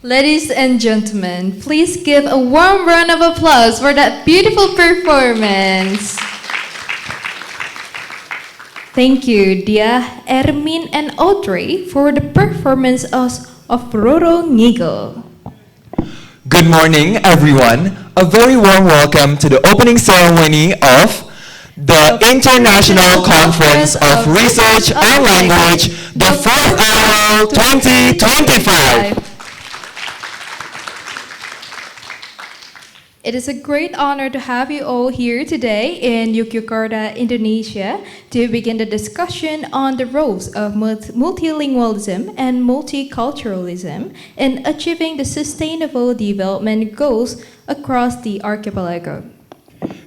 Ladies and gentlemen, please give a warm round of applause for that beautiful performance. Thank you, Dia, Ermin, and Audrey for the performance of Roro Ngigel. Good morning, everyone. A very warm welcome to the opening ceremony of the International Conference of Research and Language, the 4th IRoLe 2025. It is a great honor to have you all here today in Yogyakarta, Indonesia, to begin the discussion on the roles of multilingualism and multiculturalism in achieving the sustainable development goals across the archipelago.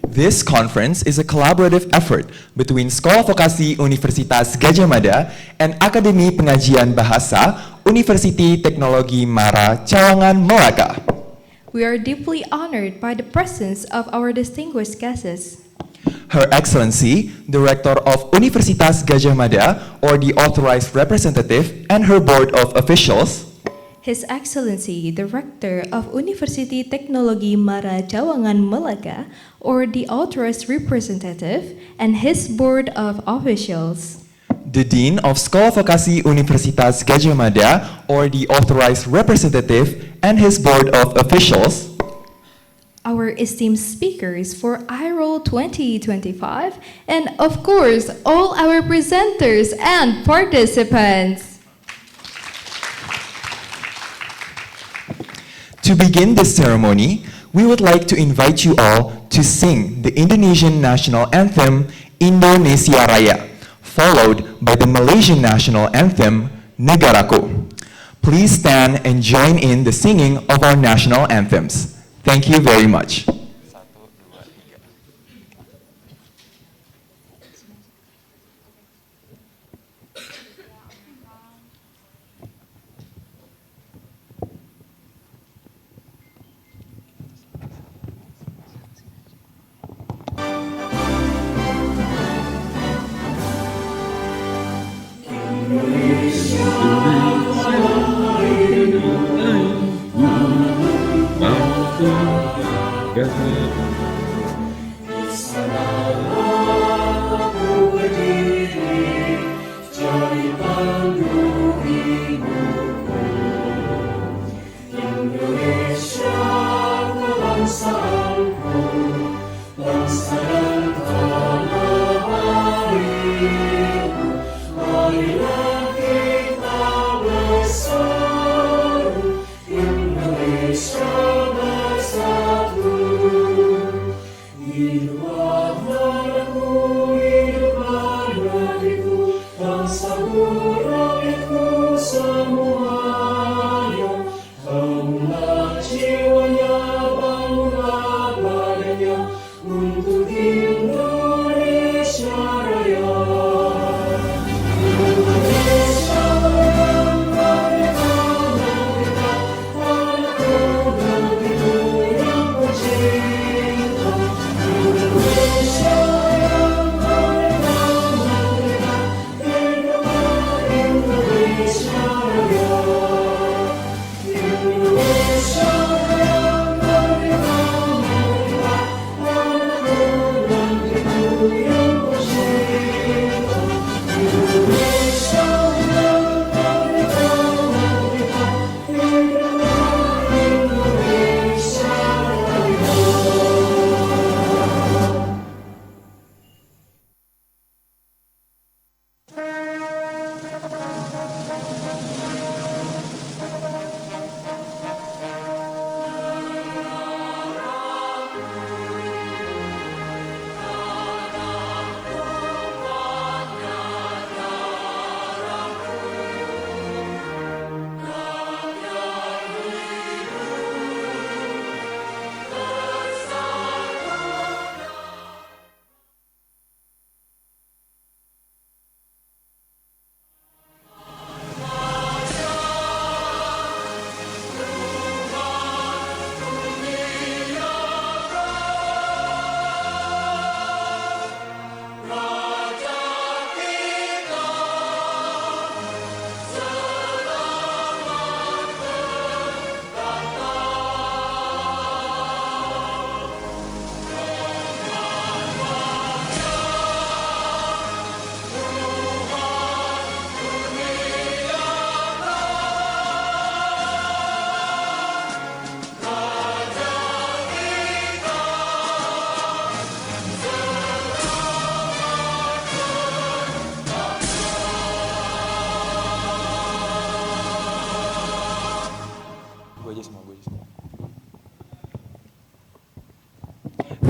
This conference is a collaborative effort between Sekolah Vokasi Universitas Gadjah Mada and Akademi Pengajian Bahasa Universiti Teknologi Mara Cawangan, Melaka. We are deeply honored by the presence of our distinguished guests. Her Excellency, Director of Universitas Gadjah Mada, or the authorized representative, and her board of officials. His Excellency, Director of Universiti Teknologi Mara Cawangan, Melaka, or the authorized representative, and his board of officials. The Dean of Sekolah Vokasi Universitas Gadjah Mada, or the authorized representative, and his board of officials. Our esteemed speakers for IRoLe 2025, and of course, all our presenters and participants. To begin this ceremony, we would like to invite you all to sing the Indonesian national anthem, Indonesia Raya, followed by the Malaysian national anthem, Negaraku. Please stand and join in the singing of our national anthems. Thank you very much.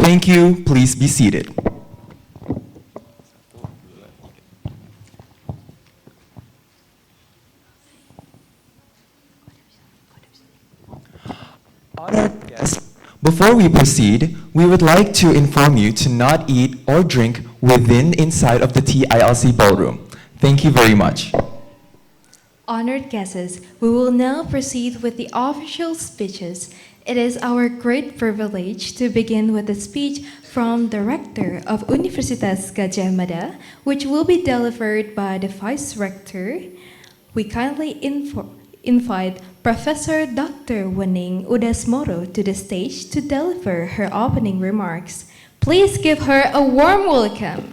Thank you. Please be seated. Honored guests, before we proceed, we would like to inform you to not eat or drink inside of the TILC ballroom. Thank you very much. Honored guests, we will now proceed with the official speeches. It is our great privilege to begin with a speech from the Rector of Universitas Gadjah Mada, which will be delivered by the Vice Rector. We kindly invite Professor Dr. Wening Udasmoro to the stage to deliver her opening remarks. Please give her a warm welcome.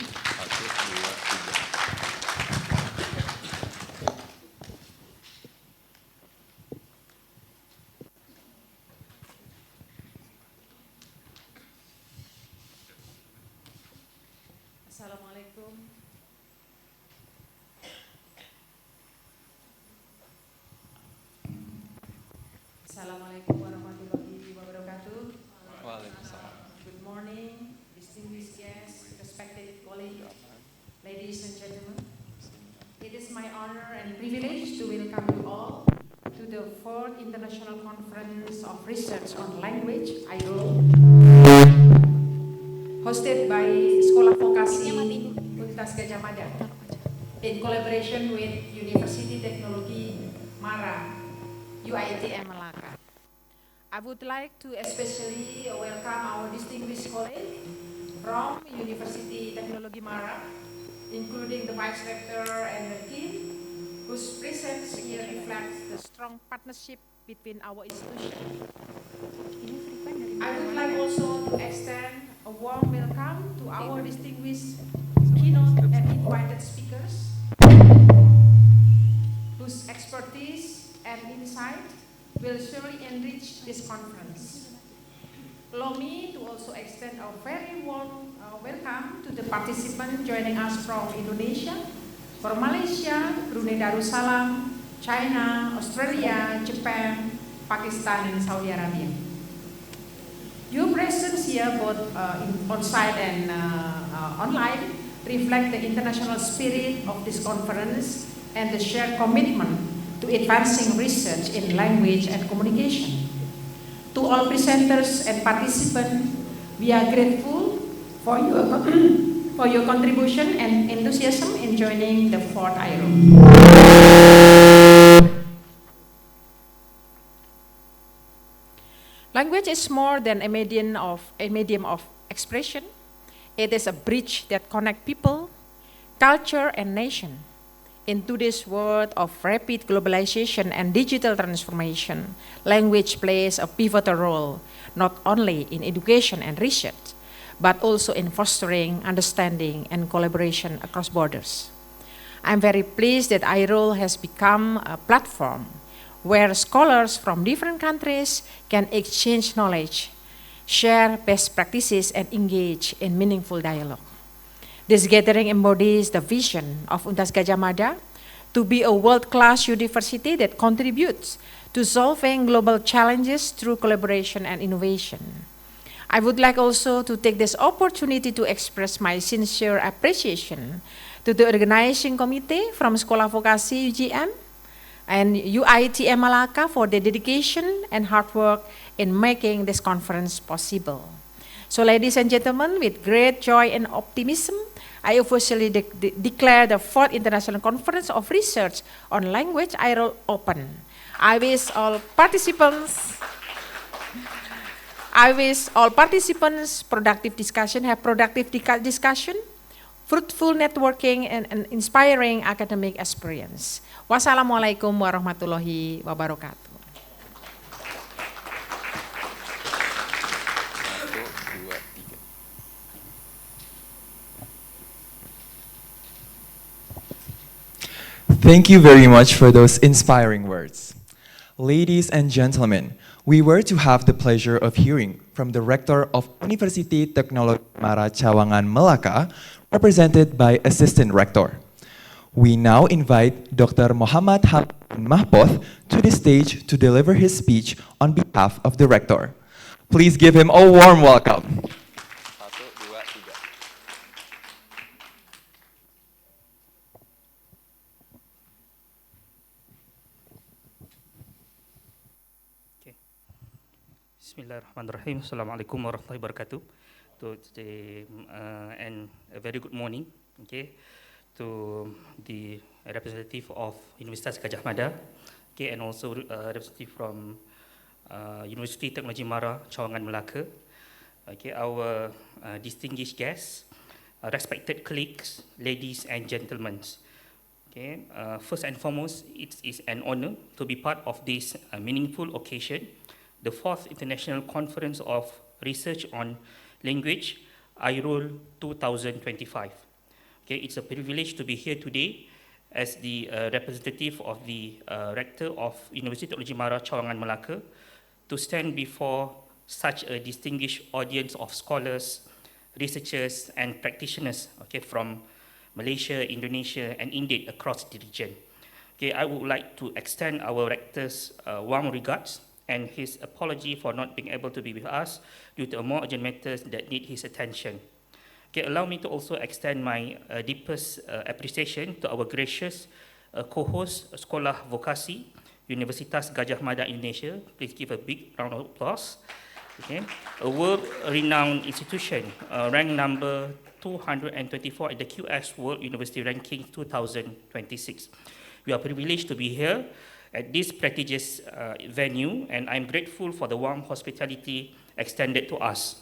Assalamualaikum warahmatullahi wabarakatuh. Good morning, distinguished guests, respected colleagues, ladies and gentlemen. It is my honor and privilege to welcome you all to the 4th International Conference of Research on Language, IRoLe, hosted by Sekolah Vokasi Universitas Gadjah Mada in collaboration with University Teknologi Mara, UITM Malaka. I would like to especially welcome our distinguished colleagues from University Teknologi Mara, including the Vice Rector and the team, whose presence here reflects the strong partnership between our institutions. I would like also to extend a warm welcome to our distinguished keynote and invited speakers, whose expertise and insight will surely enrich this conference. Allow me to also extend a very warm welcome to the participants joining us from Indonesia, from Malaysia, Brunei Darussalam, China, Australia, Japan, Pakistan, and Saudi Arabia. Your presence here, both on-site and online, reflect the international spirit of this conference and the shared commitment to advancing research in language and communication. To all presenters and participants, we are grateful for your contribution and enthusiasm in joining the 4th IRoLe. Language is more than a medium of expression. It is a bridge that connects people, culture, and nation. In today's world of rapid globalization and digital transformation, language plays a pivotal role, not only in education and research, but also in fostering understanding and collaboration across borders. I'm very pleased that IRoLe has become a platform where scholars from different countries can exchange knowledge, share best practices, and engage in meaningful dialogue. This gathering embodies the vision of Universitas Gadjah Mada to be a world-class university that contributes to solving global challenges through collaboration and innovation. I would like also to take this opportunity to express my sincere appreciation to the organizing committee from Sekolah Vokasi UGM and UITM Malaka for their dedication and hard work in making this conference possible. So ladies and gentlemen, with great joy and optimism, I officially declare the 4th International Conference of Research on Language IRoLe open. I wish all participants productive discussion, fruitful networking, and an inspiring academic experience. Wassalamualaikum warahmatullahi wabarakatuh. Thank you very much for those inspiring words. Ladies and gentlemen, we were to have the pleasure of hearing from the Rector of University Teknologi Mara Cawangan Melaka, represented by Assistant Rector. We now invite Dr. Muhammad Mahpoth to the stage to deliver his speech on behalf of the Rector. Please give him a warm welcome. Bismillahirrahmanirrahim. Assalamualaikum warahmatullahi wabarakatuh. Today, and a very good morning, okay, to the representative of Universitas Gajah Mada, okay, and also representative from University Technology Mara, Cawangan, Melaka, okay, our distinguished guests, respected colleagues, ladies and gentlemen. Okay, first and foremost, it is an honor to be part of this meaningful occasion, the 4th International Conference of Research on Language, IRoLe 2025. Okay, it's a privilege to be here today as the representative of the Rector of University Technology Mara, Cawangan, Melaka, to stand before such a distinguished audience of scholars, researchers, and practitioners, okay, from Malaysia, Indonesia, and indeed across the region. Okay, I would like to extend our Rector's warm regards and his apology for not being able to be with us due to more urgent matters that need his attention. Okay, allow me to also extend my deepest appreciation to our gracious co-host, Sekolah Vokasi, Universitas Gajah Mada Indonesia. Please give a big round of applause. Okay, a world-renowned institution, ranked number 224 in the QS World University Ranking 2026. We are privileged to be here at this prestigious venue, and I'm grateful for the warm hospitality extended to us.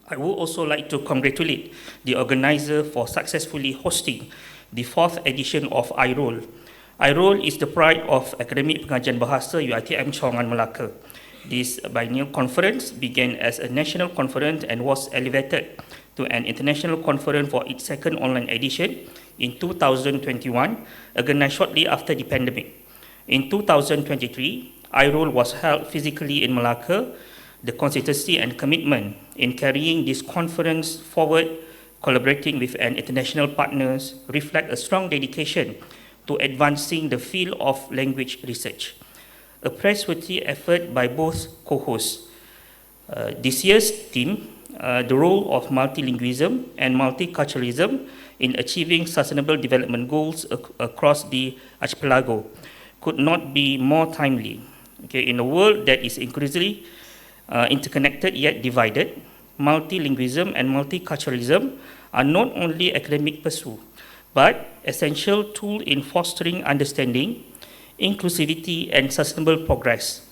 I would also like to congratulate the organizer for successfully hosting the 4th edition of IRoLe. IRoLe is the pride of Akademik Pengajian Bahasa UiTM Cawangan, Melaka. This biennial conference began as a national conference and was elevated to an international conference for its second online edition in 2021, organized shortly after the pandemic. In 2023, IRoLe was held physically in Melaka. The consistency and commitment in carrying this conference forward, collaborating with an international partners, reflect a strong dedication to advancing the field of language research. A praiseworthy effort by both co-hosts. This year's theme, the role of multilingualism and multiculturalism in achieving sustainable development goals across the archipelago, could not be more timely. Okay, in a world that is increasingly interconnected yet divided, multilingualism and multiculturalism are not only academic pursuit, but essential tool in fostering understanding, inclusivity, and sustainable progress.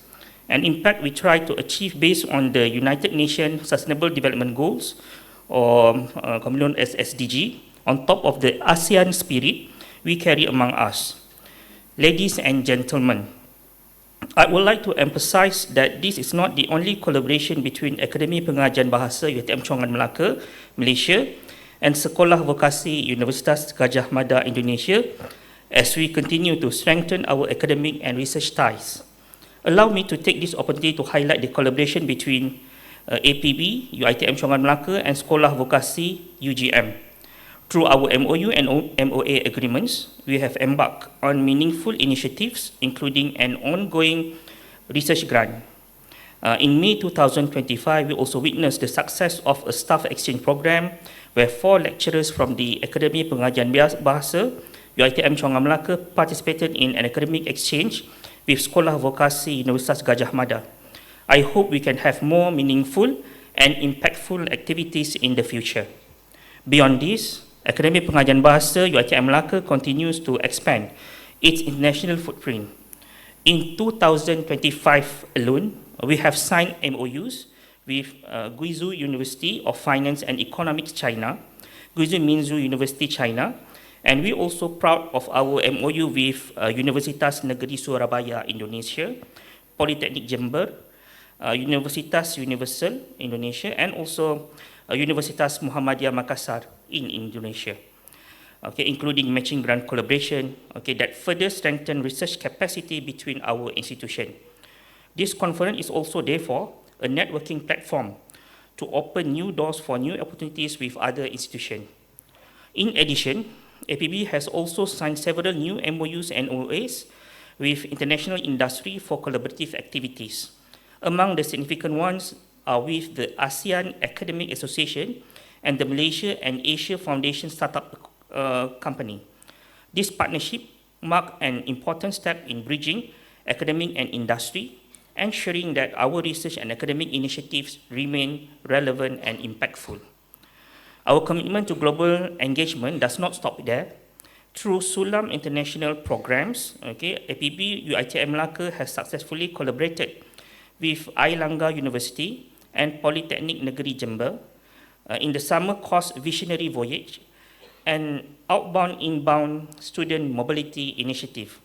An impact we try to achieve based on the United Nations Sustainable Development Goals, or commonly known as SDG, on top of the ASEAN spirit we carry among us. Ladies and gentlemen, I would like to emphasize that this is not the only collaboration between Akademi Pengajian Bahasa UiTM Cawangan, Melaka, Malaysia, and Sekolah Vokasi Universitas Gajah Mada Indonesia, as we continue to strengthen our academic and research ties. Allow me to take this opportunity to highlight the collaboration between APB, UiTM Cawangan, Melaka, and Sekolah Vokasi UGM. Through our MOU and MOA agreements, we have embarked on meaningful initiatives, including an ongoing research grant. In May 2025, we also witnessed the success of a staff exchange program where 4 lecturers from the Akademi Pengajian Bahasa, UiTM Cawangan, Melaka, participated in an academic exchange with Sekolah Vokasi Universitas Gajah Mada. I hope we can have more meaningful and impactful activities in the future. Beyond this, Akademi Pengajian Bahasa UiTM Melaka continues to expand its international footprint. In 2025 alone, we have signed MOUs with Guizhou University of Finance and Economics China, Guizhou Minzu University China, and we also proud of our MOU with Universitas Negeri Surabaya Indonesia, Polytechnic Jember, Universitas Universal Indonesia, and also Universitas Muhammadiyah Makassar in Indonesia, okay, including matching grant collaboration, okay, that further strengthen research capacity between our institution. This conference is also therefore a networking platform to open new doors for new opportunities with other institutions. In addition, APB has also signed several new MOUs and OAs with international industry for collaborative activities. Among the significant ones are with the ASEAN Academic Association and the Malaysia and Asia Foundation Startup Company. This partnership marked an important step in bridging academic and industry, ensuring that our research and academic initiatives remain relevant and impactful. Our commitment to global engagement does not stop there. Through Sulam international programs, APB UiTM Melaka has successfully collaborated with Airlangga University and Polytechnic Negeri Jember in the summer course Visionary Voyage and outbound-inbound student mobility initiative.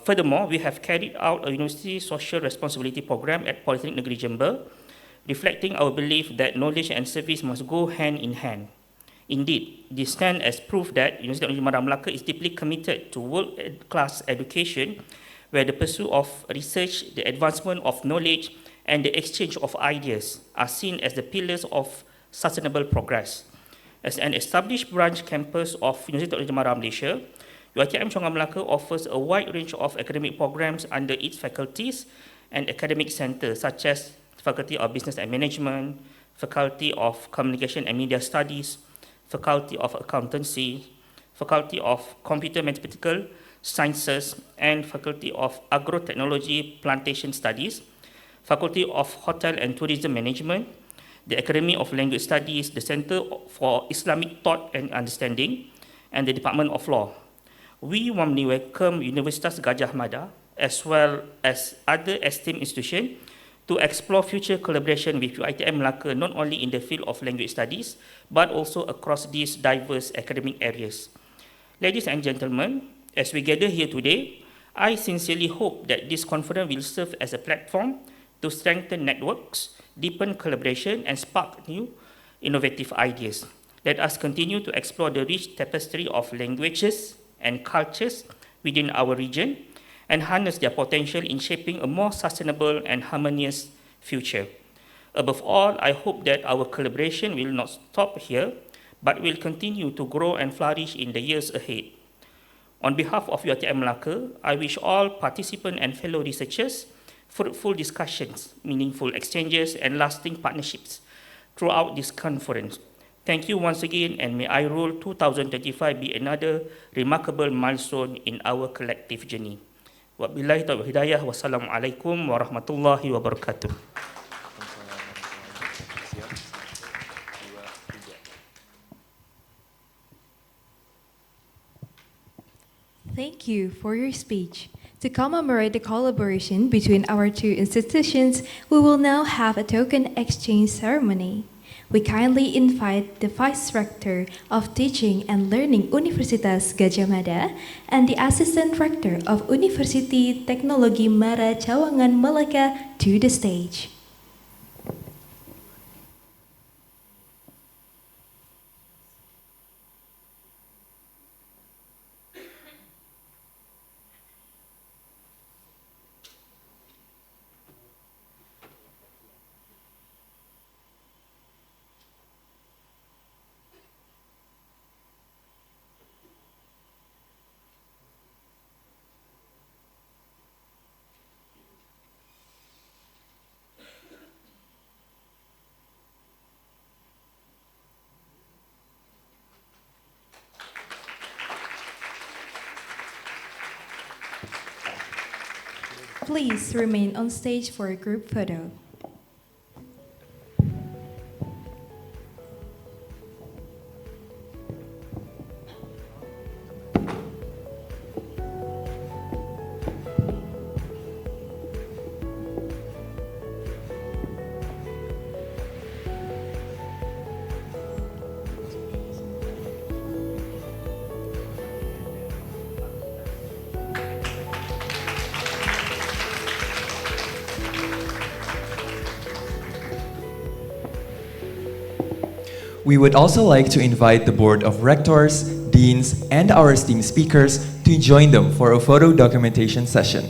Furthermore, we have carried out a university social responsibility program at Polytechnic Negeri Jember, reflecting our belief that knowledge and service must go hand in hand. Indeed, this stands as proof that University of Negeri Melaka is deeply committed to world-class education, where the pursuit of research, the advancement of knowledge, and the exchange of ideas are seen as the pillars of sustainable progress. As an established branch campus of University of Negeri Malaysia, UiTM Chongam Melaka offers a wide range of academic programs under its faculties and academic centers, such as Faculty of Business and Management, Faculty of Communication and Media Studies, Faculty of Accountancy, Faculty of Computer Mathematical Sciences, and Faculty of Agro-Technology Plantation Studies, Faculty of Hotel and Tourism Management, the Academy of Language Studies, the Center for Islamic Thought and Understanding, and the Department of Law. We warmly welcome Universitas Gadjah Mada, as well as other esteemed institutions, to explore future collaboration with UiTM Melaka not only in the field of language studies, but also across these diverse academic areas. Ladies and gentlemen, as we gather here today, I sincerely hope that this conference will serve as a platform to strengthen networks, deepen collaboration, and spark new innovative ideas. Let us continue to explore the rich tapestry of languages and cultures within our region and harness their potential in shaping a more sustainable and harmonious future. Above all, I hope that our collaboration will not stop here, but will continue to grow and flourish in the years ahead. On behalf of UiTM Melaka, I wish all participants and fellow researchers fruitful discussions, meaningful exchanges, and lasting partnerships throughout this conference. Thank you once again, and may IRoLe 2025 be another remarkable milestone in our collective journey. Wabillahi taufiq hidayah. Wassalamualaikum warahmatullahi wabarakatuh. Thank you for your speech. To commemorate the collaboration between our two institutions, we will now have a token exchange ceremony. We kindly invite the Vice Rector of Teaching and Learning Universitas Gadjah Mada and the Assistant Rector of University Teknologi Mara Cawangan Melaka to the stage. Please remain on stage for a group photo. We would also like to invite the Board of Rectors, Deans, and our esteemed speakers to join them for a photo documentation session.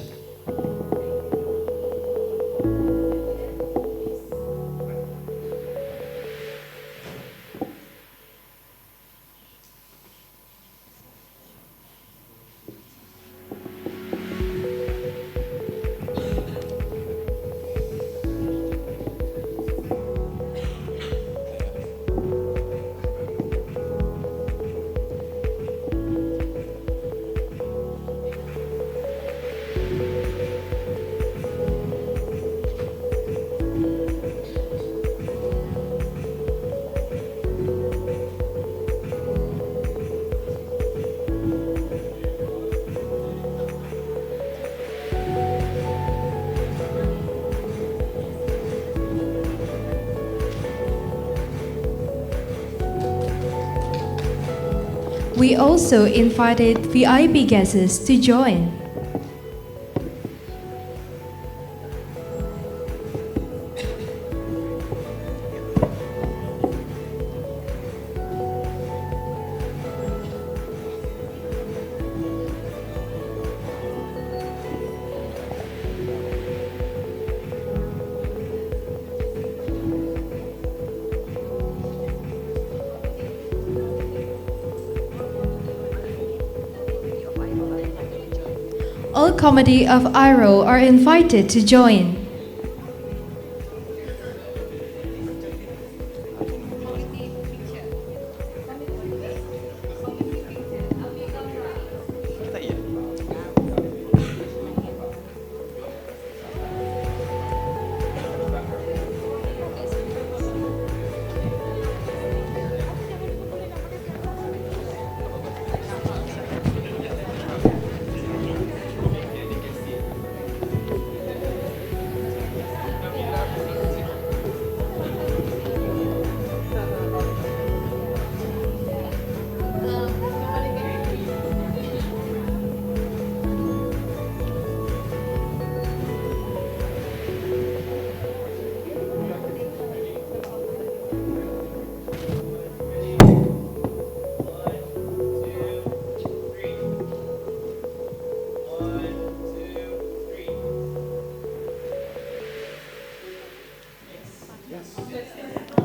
We also invited VIP guests to join. All committee of IRoLe are invited to join.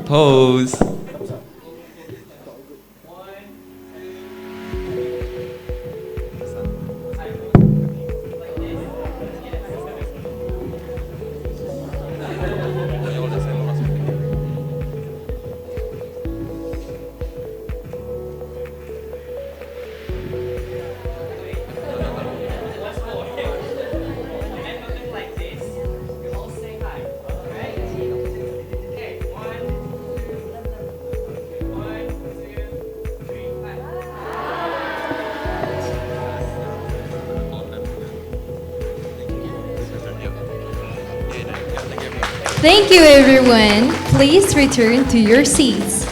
Pose. Thank you, everyone. Please return to your seats.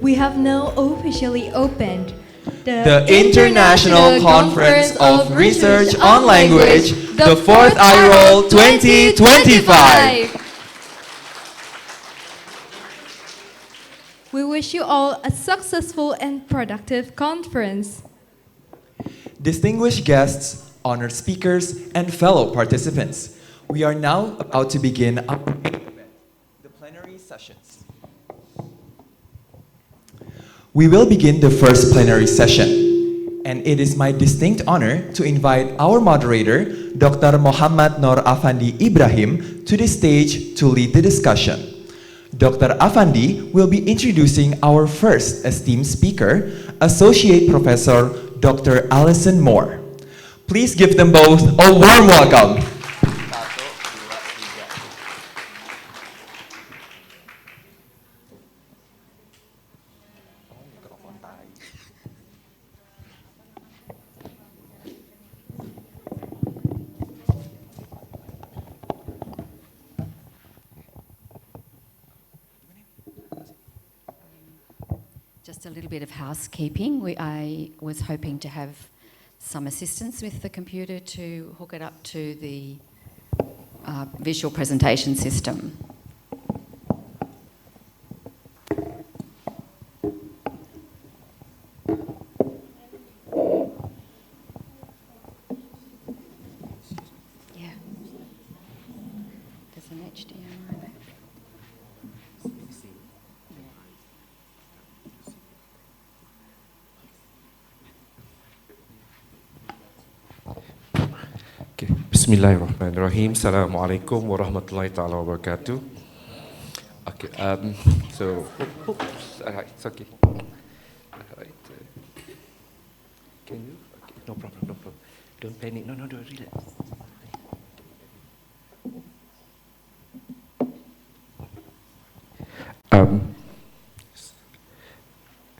We have now officially opened The International Conference of Research on Language, the 4th IRoLe 2025. We wish you all a successful and productive conference. Distinguished guests, honored speakers, and fellow participants, we are now about to begin our main event, the plenary sessions. We will begin the first plenary session, and it is my distinct honor to invite our moderator, Dr. Muhammad Nur Afandi Ibrahim, to the stage to lead the discussion. Dr. Afandi will be introducing our first esteemed speaker, Associate Professor Dr. Alison Moore. Please give them both a warm welcome. Just a little bit of housekeeping. I was hoping to have some assistance with the computer to hook it up to the visual presentation system. Bismillahirrahmanirrahim. Assalamualaikum warahmatullahi ta'ala wabarakatuh. Okay, so, oops, alright, it's okay. Alright, can you? Okay, no problem, no problem. Don't panic, no, relax.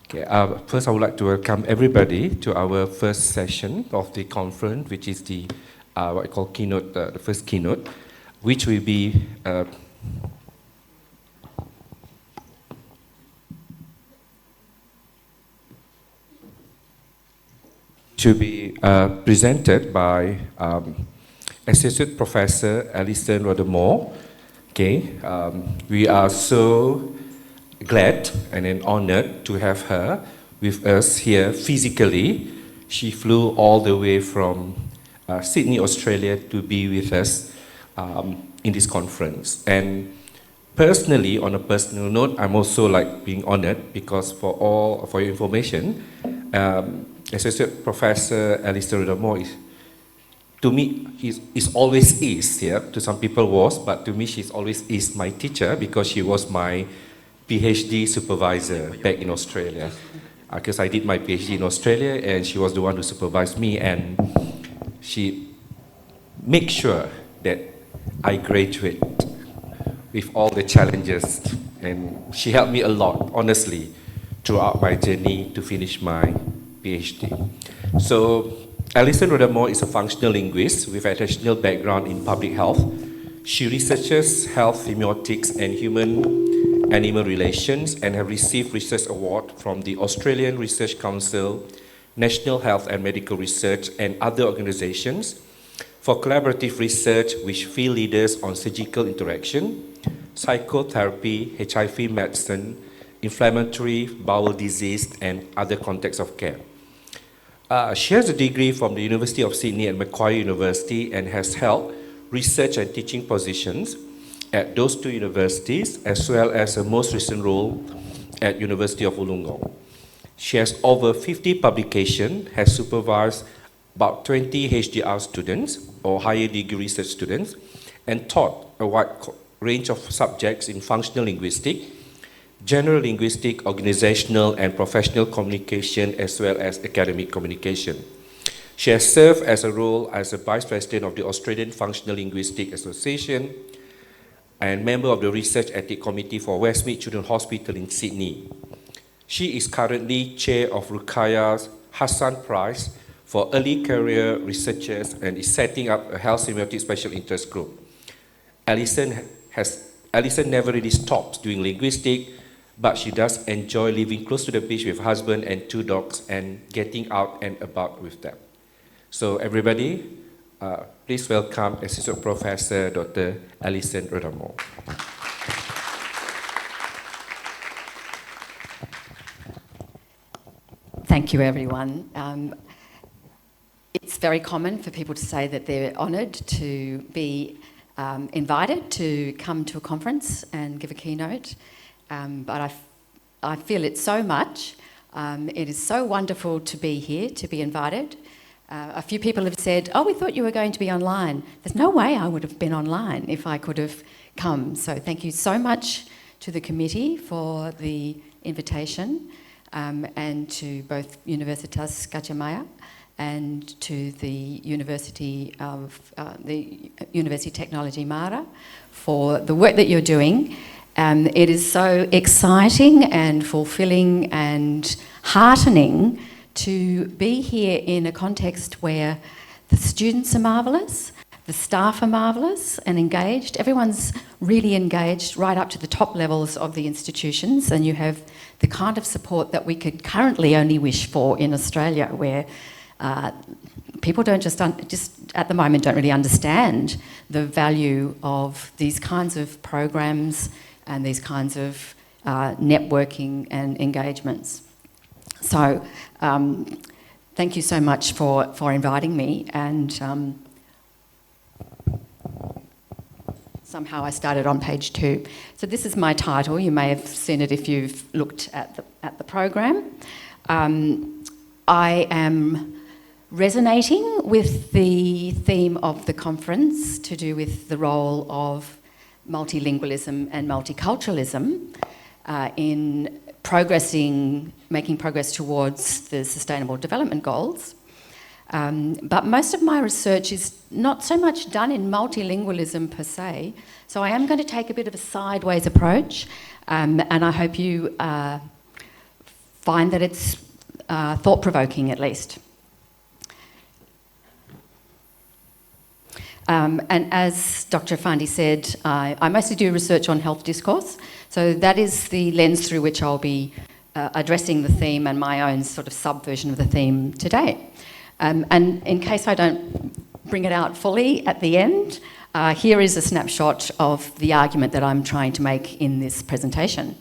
Okay, first I would like to welcome everybody to our first session of the conference, which is the what I call keynote, the first keynote, which will be presented by Associate Professor Alison. Okay, we are so glad and then honored to have her with us here physically. She flew all the way from Sydney, Australia to be with us in this conference. And personally, on a personal note, I'm also like being honored because for your information, Associate Professor Alison is, to me, is always is, yeah, to some people was, but to me she's always is my teacher because she was my PhD supervisor back in Australia. Because I did my PhD in Australia and she was the one who supervised me, and she made sure that I graduate with all the challenges, and she helped me a lot, honestly, throughout my journey to finish my PhD. So Alison is a functional linguist with a traditional background in public health. She researches health semiotics and human-animal relations and have received research award from the Australian Research Council, National Health and Medical Research, and other organizations for collaborative research with field leaders on surgical interaction, psychotherapy, HIV medicine, inflammatory bowel disease, and other contexts of care. She has a degree from the University of Sydney and Macquarie University and has held research and teaching positions at those two universities, as well as her most recent role at University of Wollongong. She has over 50 publications, has supervised about 20 HDR students or higher degree research students, and taught a wide range of subjects in functional linguistics, general linguistics, organizational and professional communication, as well as academic communication. She has served as a role as a Vice President of the Australian Functional Linguistics Association and member of the Research Ethics Committee for Westmead Children's Hospital in Sydney. She is currently Chair of Ruqayyah Hassan Prize for Early Career Researchers and is setting up a health semiotics special interest group. Alison never really stops doing linguistics, but she does enjoy living close to the beach with her husband and 2 dogs and getting out and about with them. So everybody, please welcome Associate Professor Dr. Alison. Thank you, everyone. It's very common for people to say that they're honoured to be invited to come to a conference and give a keynote, but I feel it so much. It is so wonderful to be here, to be invited. A few people have said, oh, we thought you were going to be online. There's no way I would have been online if I could have come. So thank you so much to the committee for the invitation, and to both Universitas Gadjah Mada and to the University Technology Mara for the work that you're doing. It is so exciting and fulfilling and heartening to be here in a context where the students are marvellous, the staff are marvellous and engaged. Everyone's really engaged right up to the top levels of the institutions, and you have the kind of support that we could currently only wish for in Australia, where people don't just at the moment don't really understand the value of these kinds of programs and these kinds of networking and engagements. So thank you so much for inviting me, and somehow I started on page 2. So this is my title. You may have seen it if you've looked at the program. I am resonating with the theme of the conference to do with the role of multilingualism and multiculturalism in making progress towards the Sustainable Development Goals. But most of my research is not so much done in multilingualism per se, so I am going to take a bit of a sideways approach, and I hope you find that it's thought-provoking at least. And as Dr. Fandi said, I mostly do research on health discourse, so that is the lens through which I'll be addressing the theme and my own sort of subversion of the theme today. And in case I don't bring it out fully at the end, here is a snapshot of the argument that I'm trying to make in this presentation.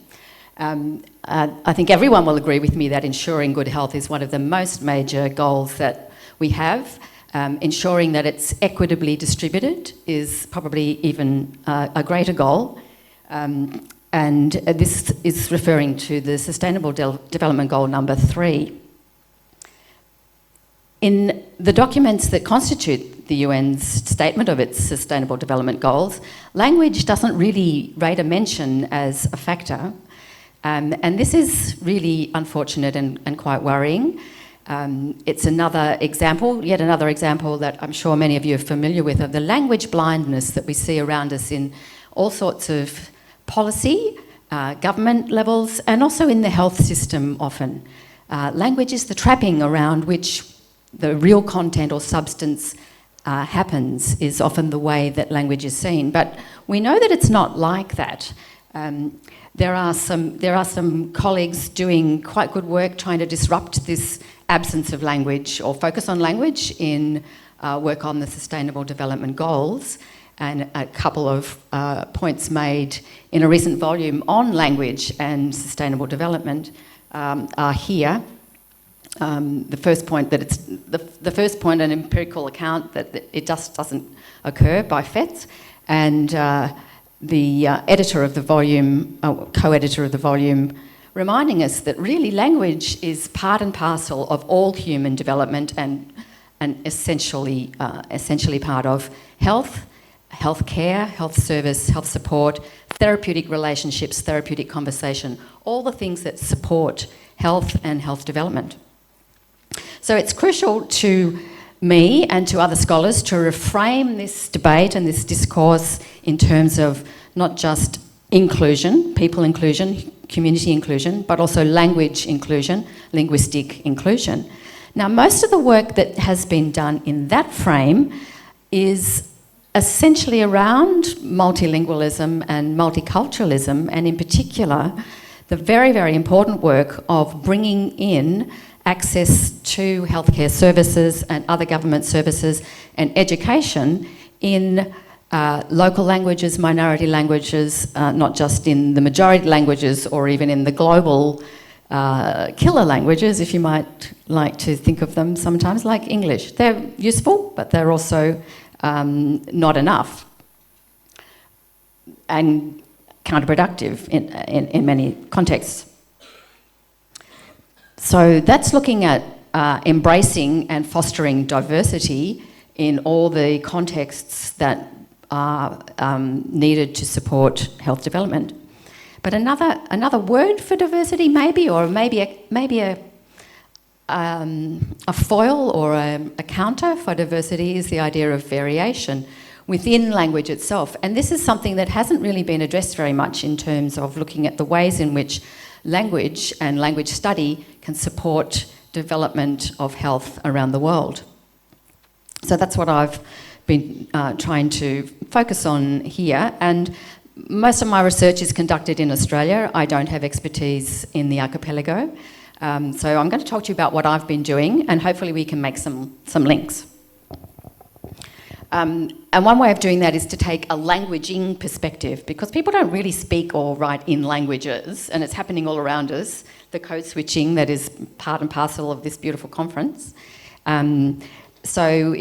I think everyone will agree with me that ensuring good health is one of the most major goals that we have. Ensuring that it's equitably distributed is probably even a greater goal. And this is referring to the Sustainable Development Goal number 3. In the documents that constitute the UN's statement of its Sustainable Development Goals, language doesn't really rate a mention as a factor. And this is really unfortunate and quite worrying. It's another example, yet another example that I'm sure many of you are familiar with, of the language blindness that we see around us in all sorts of policy, government levels, and also in the health system often. Language is the trapping around which the real content or substance happens, is often the way that language is seen. But we know that it's not like that. There are some colleagues doing quite good work trying to disrupt this absence of language or focus on language in work on the Sustainable Development Goals, and a couple of points made in a recent volume on language and sustainable development are here. The first point that the first point, an empirical account that it just doesn't occur by FETS, and the editor of the volume, co-editor of the volume, reminding us that really language is part and parcel of all human development and essentially part of health, health care, health service, health support, therapeutic relationships, therapeutic conversation, all the things that support health and health development. So it's crucial to me and to other scholars to reframe this debate and this discourse in terms of not just inclusion, people inclusion, community inclusion, but also language inclusion, linguistic inclusion. Now, most of the work that has been done in that frame is essentially around multilingualism and multiculturalism, and in particular, the very, very important work of bringing in access to healthcare services and other government services and education in local languages, minority languages, not just in the majority languages or even in the global killer languages, if you might like to think of them sometimes, like English. They're useful, but they're also not enough and counterproductive in many contexts. So that's looking at embracing and fostering diversity in all the contexts that are needed to support health development. But another word for diversity, maybe a foil or a counter for diversity, is the idea of variation within language itself. And this is something that hasn't really been addressed very much in terms of looking at the ways in which language and language study can support development of health around the world. So that's what I've been trying to focus on here. And most of my research is conducted in Australia. I don't have expertise in the archipelago. So I'm going to talk to you about what I've been doing, and hopefully we can make some links. And one way of doing that is to take a languaging perspective, because people don't really speak or write in languages, and it's happening all around us, the code switching that is part and parcel of this beautiful conference. So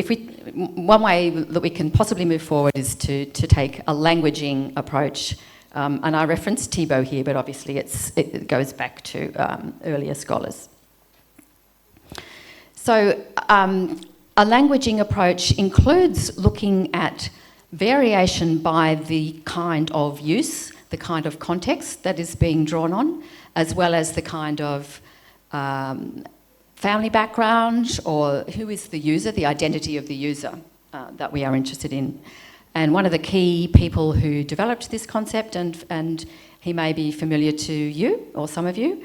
one way that we can possibly move forward is to take a languaging approach. And I referenced Thibault here, but obviously it goes back to earlier scholars. So a languaging approach includes looking at variation by the kind of use, the kind of context that is being drawn on, as well as the kind of family background or who is the user, the identity of the user that we are interested in. And one of the key people who developed this concept, and he may be familiar to you or some of you,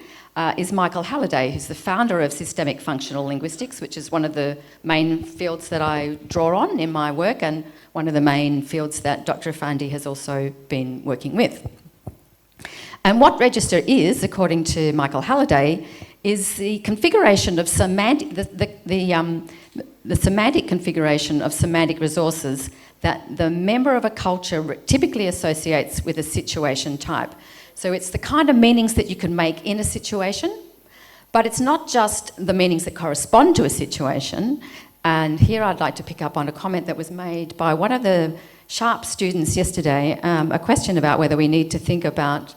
is Michael Halliday, who's the founder of systemic functional linguistics, which is one of the main fields that I draw on in my work and one of the main fields that Dr. Effendi has also been working with. And what register is, according to Michael Halliday, is the configuration of the semantic configuration of semantic resources that the member of a culture typically associates with a situation type. So it's the kind of meanings that you can make in a situation, but it's not just the meanings that correspond to a situation. And here I'd like to pick up on a comment that was made by one of the Sharp students yesterday, a question about whether we need to think about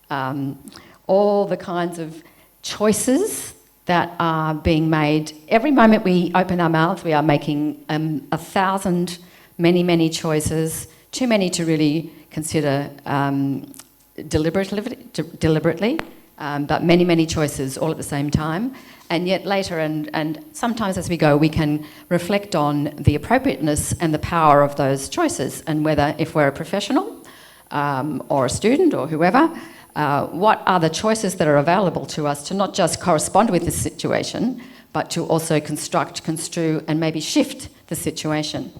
all the kinds of choices that are being made. Every moment we open our mouths, we are making 1,000, many choices, too many to really consider deliberately, but many choices all at the same time. And yet later, and sometimes as we go, we can reflect on the appropriateness and the power of those choices, and whether, if we're a professional or a student or whoever, what are the choices that are available to us to not just correspond with the situation, but to also construct, construe, and maybe shift the situation.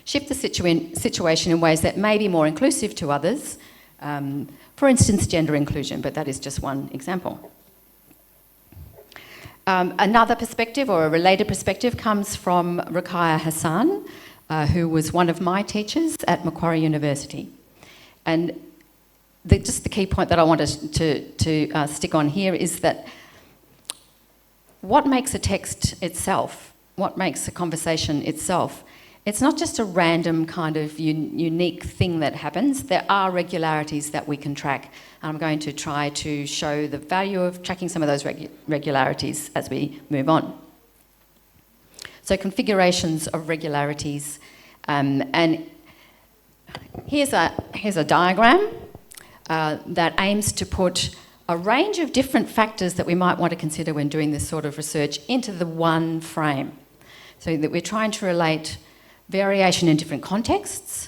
Shift the situation in ways that may be more inclusive to others. For instance, gender inclusion, but that is just one example. Another perspective, or a related perspective, comes from Ruqaiya Hassan, who was one of my teachers at Macquarie University. And just the key point that I wanted to stick on here is that what makes a text itself, what makes a conversation itself, it's not just a random kind of unique thing that happens. There are regularities that we can track. I'm going to try to show the value of tracking some of those regularities as we move on. So configurations of regularities. And here's a diagram that aims to put a range of different factors that we might want to consider when doing this sort of research into the one frame. So that we're trying to relate variation in different contexts,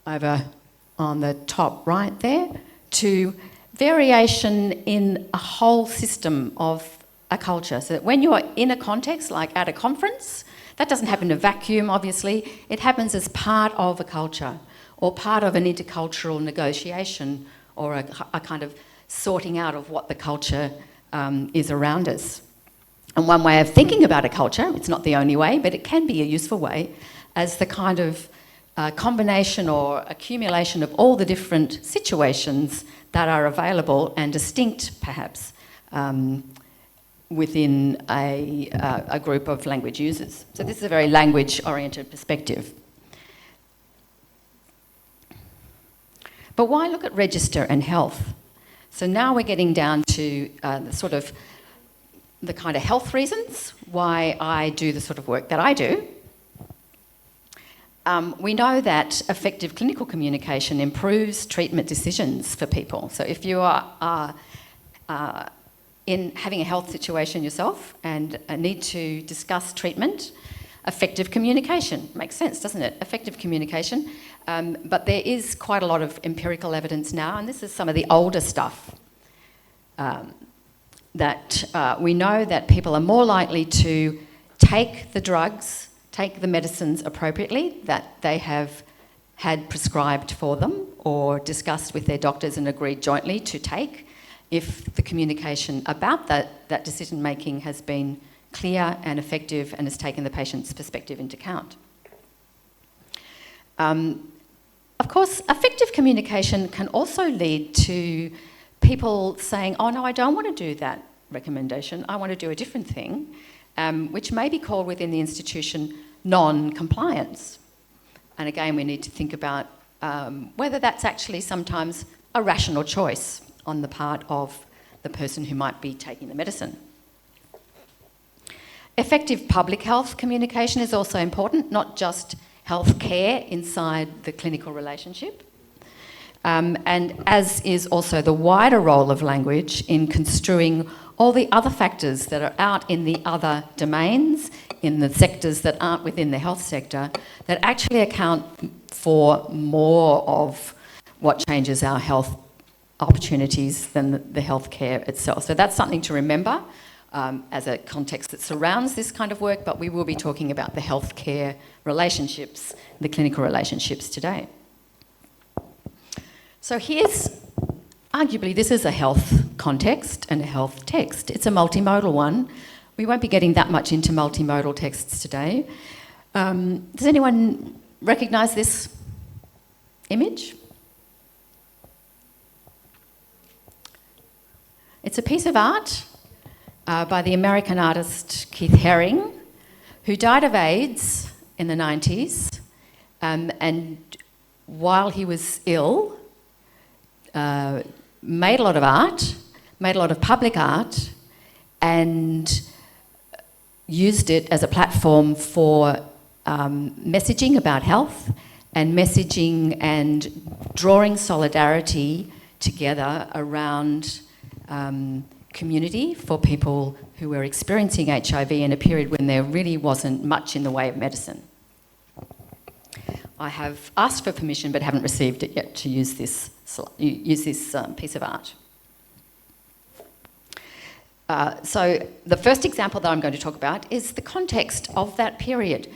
over on the top right there, to variation in a whole system of a culture. So that when you are in a context, like at a conference, that doesn't happen in a vacuum, obviously. It happens as part of a culture, or part of an intercultural negotiation, or a kind of sorting out of what the culture is around us. And one way of thinking about a culture, it's not the only way, but it can be a useful way, as the kind of combination or accumulation of all the different situations that are available and distinct, perhaps, within a group of language users. So this is a very language-oriented perspective. But why look at register and health? So now we're getting down to the kind of health reasons why I do the sort of work that I do. We know that effective clinical communication improves treatment decisions for people. So if you are in having a health situation yourself and need to discuss treatment, effective communication makes sense, doesn't it? Effective communication. But there is quite a lot of empirical evidence now, and this is some of the older stuff, that we know that people are more likely to take the drugs, take the medicines appropriately that they have had prescribed for them or discussed with their doctors and agreed jointly to take, if the communication about that decision making has been clear and effective and has taken the patient's perspective into account. Of course, effective communication can also lead to people saying, oh no, I don't want to do that recommendation, I want to do a different thing, which may be called within the institution non-compliance. And again, we need to think about whether that's actually sometimes a rational choice on the part of the person who might be taking the medicine. Effective public health communication is also important, not just health care inside the clinical relationship. And as is also the wider role of language in construing all the other factors that are out in the other domains, in the sectors that aren't within the health sector, that actually account for more of what changes our health opportunities than the healthcare itself. So that's something to remember as a context that surrounds this kind of work, but we will be talking about the healthcare relationships, the clinical relationships today. So here's, arguably this is a health context and a health text. It's a multimodal one. We won't be getting that much into multimodal texts today. Does anyone recognise this image? It's a piece of art by the American artist Keith Haring, who died of AIDS in the 90s, and while he was ill, made a lot of art, made a lot of public art, and used it as a platform for messaging about health and messaging and drawing solidarity together around community for people who were experiencing HIV in a period when there really wasn't much in the way of medicine. I have asked for permission but haven't received it yet to use this piece of art. So the first example that I'm going to talk about is the context of that period,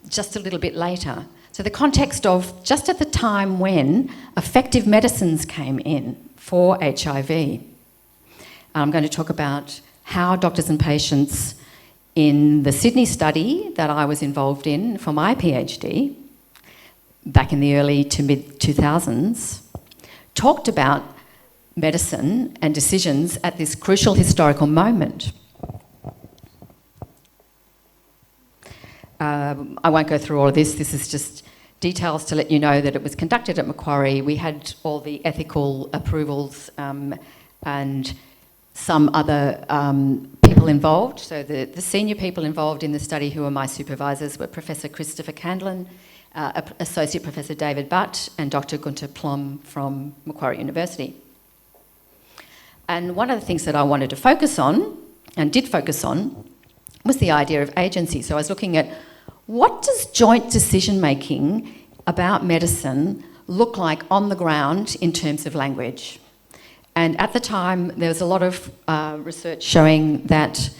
just a little bit later. So the context of just at the time when effective medicines came in for HIV. I'm going to talk about how doctors and patients in the Sydney study that I was involved in for my PhD back in the early to mid-2000s talked about medicine and decisions at this crucial historical moment. I won't go through all of this. This is just details to let you know that it was conducted at Macquarie. We had all the ethical approvals and some other people involved. So the senior people involved in the study who were my supervisors were Professor Christopher Candlin, Associate Professor David Butt, and Dr. Gunter Plom from Macquarie University. And one of the things that I wanted to focus on, and did focus on, was the idea of agency. So I was looking at what does joint decision-making about medicine look like on the ground in terms of language? And at the time, there was a lot of research showing that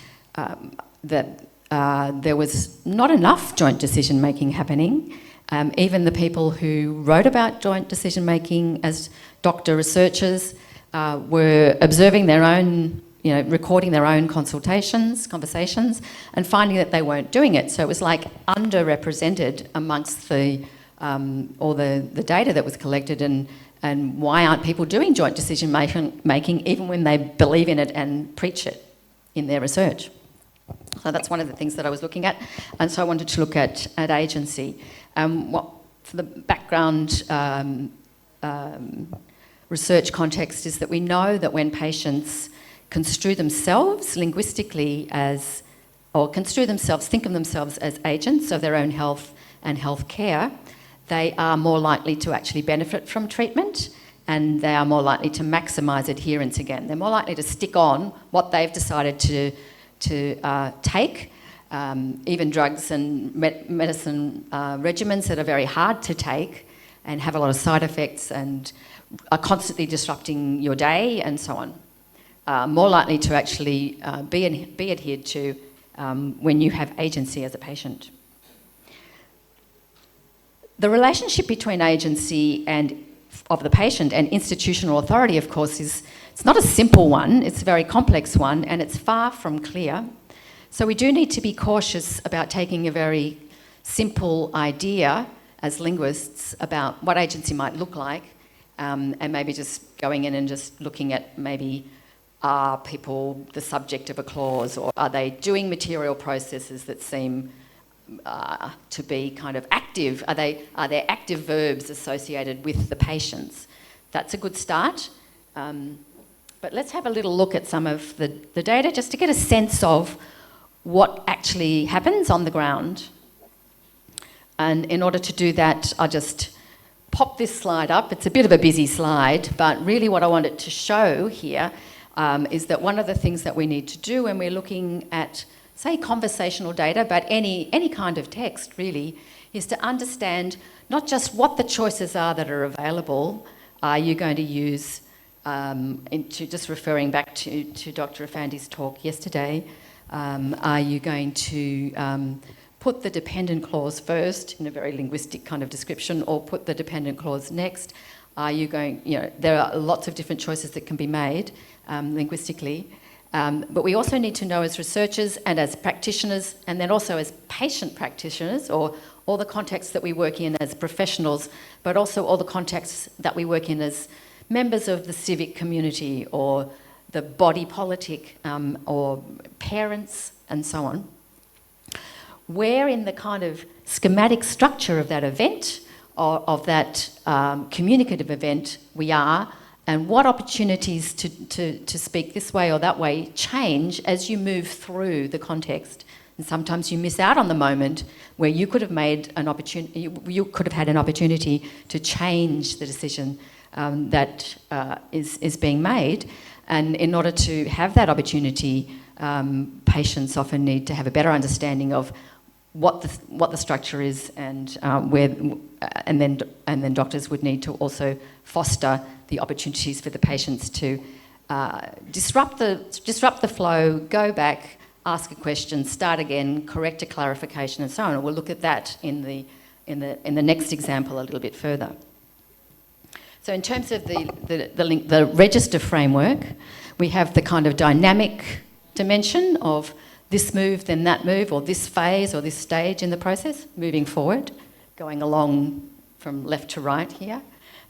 there was not enough joint decision-making happening. Even the people who wrote about joint decision-making as doctor researchers were observing their own, recording their own conversations, and finding that they weren't doing it. So it was like underrepresented amongst all the data that was collected, and why aren't people doing joint decision making even when they believe in it and preach it in their research? So that's one of the things that I was looking at, and so I wanted to look at agency. For the background research context is that we know that when patients construe themselves linguistically think of themselves as agents of their own health and health care, they are more likely to actually benefit from treatment, and they are more likely to maximise adherence again. They're more likely to stick on what they've decided to take, even drugs and medicine regimens that are very hard to take and have a lot of side effects and are constantly disrupting your day and so on. More likely to actually be adhered to when you have agency as a patient. The relationship between agency of the patient and institutional authority, of course, it's not a simple one, it's a very complex one, and it's far from clear. So we do need to be cautious about taking a very simple idea as linguists about what agency might look like, and maybe just going in and just looking at maybe are people the subject of a clause, or are they doing material processes that seem to be kind of active? Are there active verbs associated with the patients? That's a good start. But let's have a little look at some of the data just to get a sense of what actually happens on the ground. And in order to do that, I'll just pop this slide up. It's a bit of a busy slide, but really what I wanted to show here is that one of the things that we need to do when we're looking at, say, conversational data, but any kind of text really, is to understand not just what the choices are that are available. Are you going to use, just referring back to Dr. Affandi's talk yesterday, are you going to put the dependent clause first in a very linguistic kind of description, or put the dependent clause next? Are you going, there are lots of different choices that can be made linguistically. But we also need to know as researchers and as practitioners, and then also as patient practitioners, or all the contexts that we work in as professionals, but also all the contexts that we work in as members of the civic community, or the body politic, or parents, and so on. Where in the kind of schematic structure of that event, or of that communicative event we are, and what opportunities to speak this way or that way change as you move through the context. And sometimes you miss out on the moment where you could have made an opportunity, you could have had an opportunity to change the decision that is being made. And in order to have that opportunity, patients often need to have a better understanding of what the structure is, and and then doctors would need to also foster the opportunities for the patients to disrupt the flow, go back, ask a question, start again, correct a clarification, and so on. And we'll look at that in the next example a little bit further. So in terms of the register framework, we have the kind of dynamic dimension of this move, then that move, or this phase or this stage in the process, moving forward, going along from left to right here.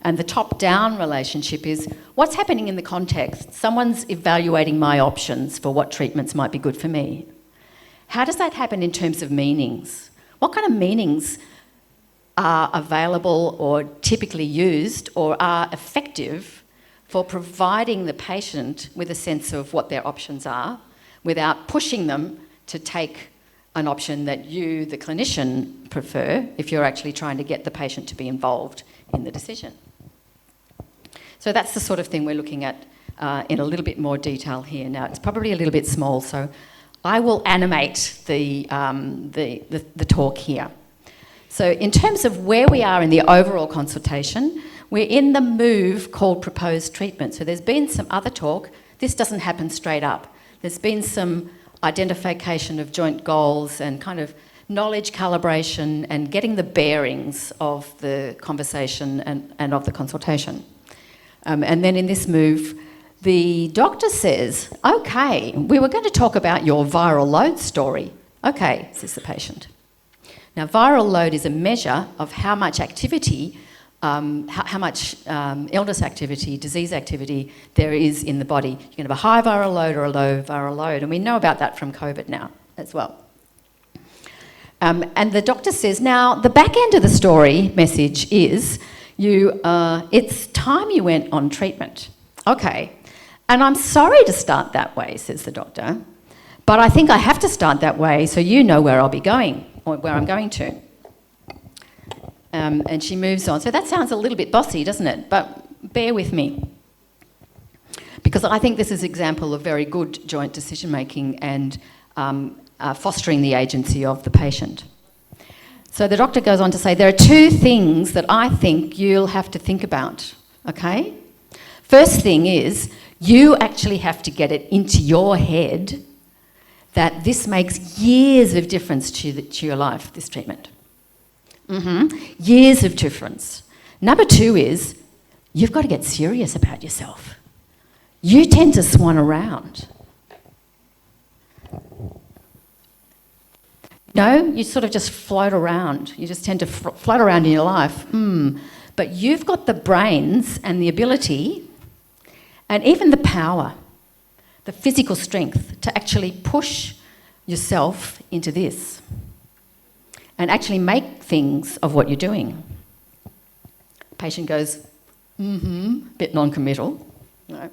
And the top-down relationship is what's happening in the context. Someone's evaluating my options for what treatments might be good for me. How does that happen in terms of meanings? What kind of meanings are available or typically used or are effective for providing the patient with a sense of what their options are, without pushing them to take an option that you, the clinician, prefer, if you're actually trying to get the patient to be involved in the decision. So that's the sort of thing we're looking at in a little bit more detail here. Now, it's probably a little bit small, so I will animate the talk here. So in terms of where we are in the overall consultation, we're in the move called proposed treatment. So there's been some other talk. This doesn't happen straight up. There's been some identification of joint goals and kind of knowledge calibration and getting the bearings of the conversation and of the consultation. And then in this move, the doctor says, okay, we were going to talk about your viral load story. Okay, says the patient. Now, viral load is a measure of how much activity, how much illness activity, disease activity there is in the body. You can have a high viral load or a low viral load, and we know about that from COVID now as well. And the doctor says, now, the back end of the story message is, it's time you went on treatment. Okay, and I'm sorry to start that way, says the doctor, but I think I have to start that way so you know where I'll be going, or where I'm going to. And she moves on. So that sounds a little bit bossy, doesn't it? But bear with me. Because I think this is an example of very good joint decision-making and fostering the agency of the patient. So the doctor goes on to say, there are two things that I think you'll have to think about, okay? First thing is, you actually have to get it into your head that this makes years of difference to your life, this treatment. Years of difference. Number two is, you've got to get serious about yourself. You tend to swan around. No, you sort of just float around. You just tend to float around in your life. But you've got the brains and the ability and even the power, the physical strength to actually push yourself into this and actually make things of what you're doing. Patient goes, bit non-committal. No.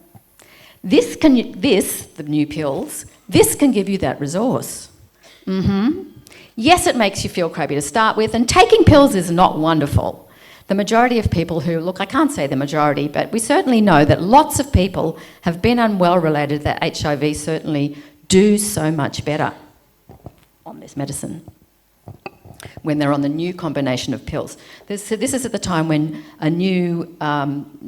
The new pills, this can give you that resource. Yes, it makes you feel crappy to start with, and taking pills is not wonderful. The majority of people who, look, I can't say the majority, but we certainly know that lots of people have been unwell related to that HIV certainly do so much better on this medicine when they're on the new combination of pills. This is at the time when a new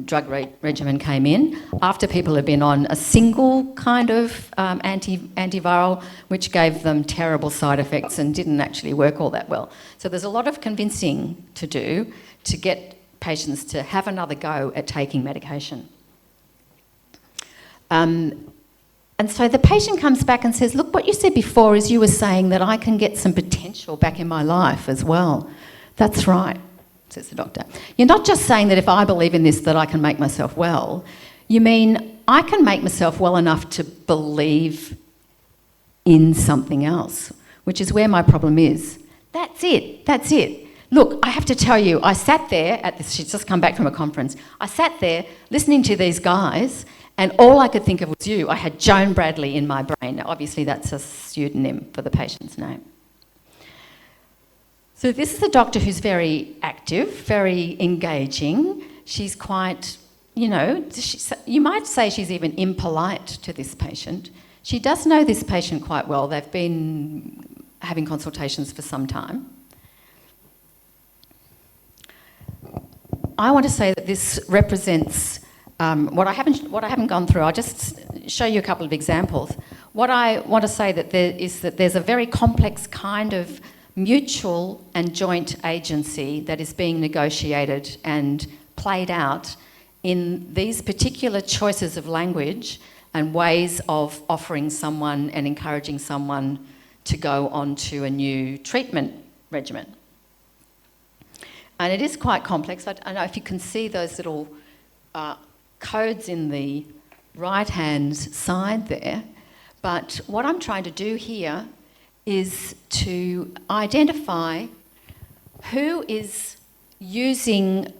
drug regimen came in, after people had been on a single kind of antiviral, which gave them terrible side effects and didn't actually work all that well. So there's a lot of convincing to do to get patients to have another go at taking medication. And so the patient comes back and says, look, what you said before is you were saying that I can get some potential back in my life as well. That's right, says the doctor. You're not just saying that if I believe in this that I can make myself well. You mean I can make myself well enough to believe in something else, which is where my problem is. That's it. Look, I have to tell you, I sat there at this, she's just come back from a conference. I sat there listening to these guys, and all I could think of was you. I had Joan Bradley in my brain. Now, obviously, that's a pseudonym for the patient's name. So this is a doctor who's very active, very engaging. She's quite, you might say she's even impolite to this patient. She does know this patient quite well. They've been having consultations for some time. I want to say that this represents what I haven't gone through. I'll just show you a couple of examples. What I want to say that there's a very complex kind of mutual and joint agency that is being negotiated and played out in these particular choices of language and ways of offering someone and encouraging someone to go on to a new treatment regimen. And it is quite complex. I don't know if you can see those little codes in the right-hand side there, but what I'm trying to do here is to identify who is using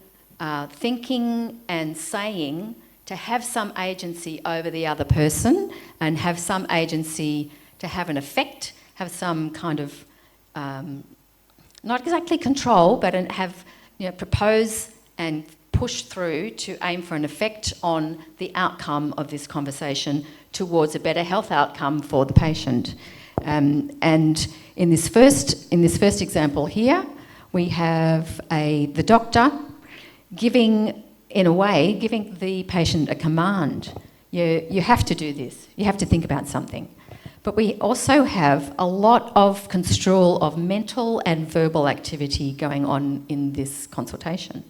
thinking and saying to have some agency over the other person and have some agency to have an effect, have some kind of, not exactly control, but have, propose and push through to aim for an effect on the outcome of this conversation towards a better health outcome for the patient. And in this first example here, we have the doctor giving the patient a command. You have to do this. You have to think about something. But we also have a lot of construal of mental and verbal activity going on in this consultation.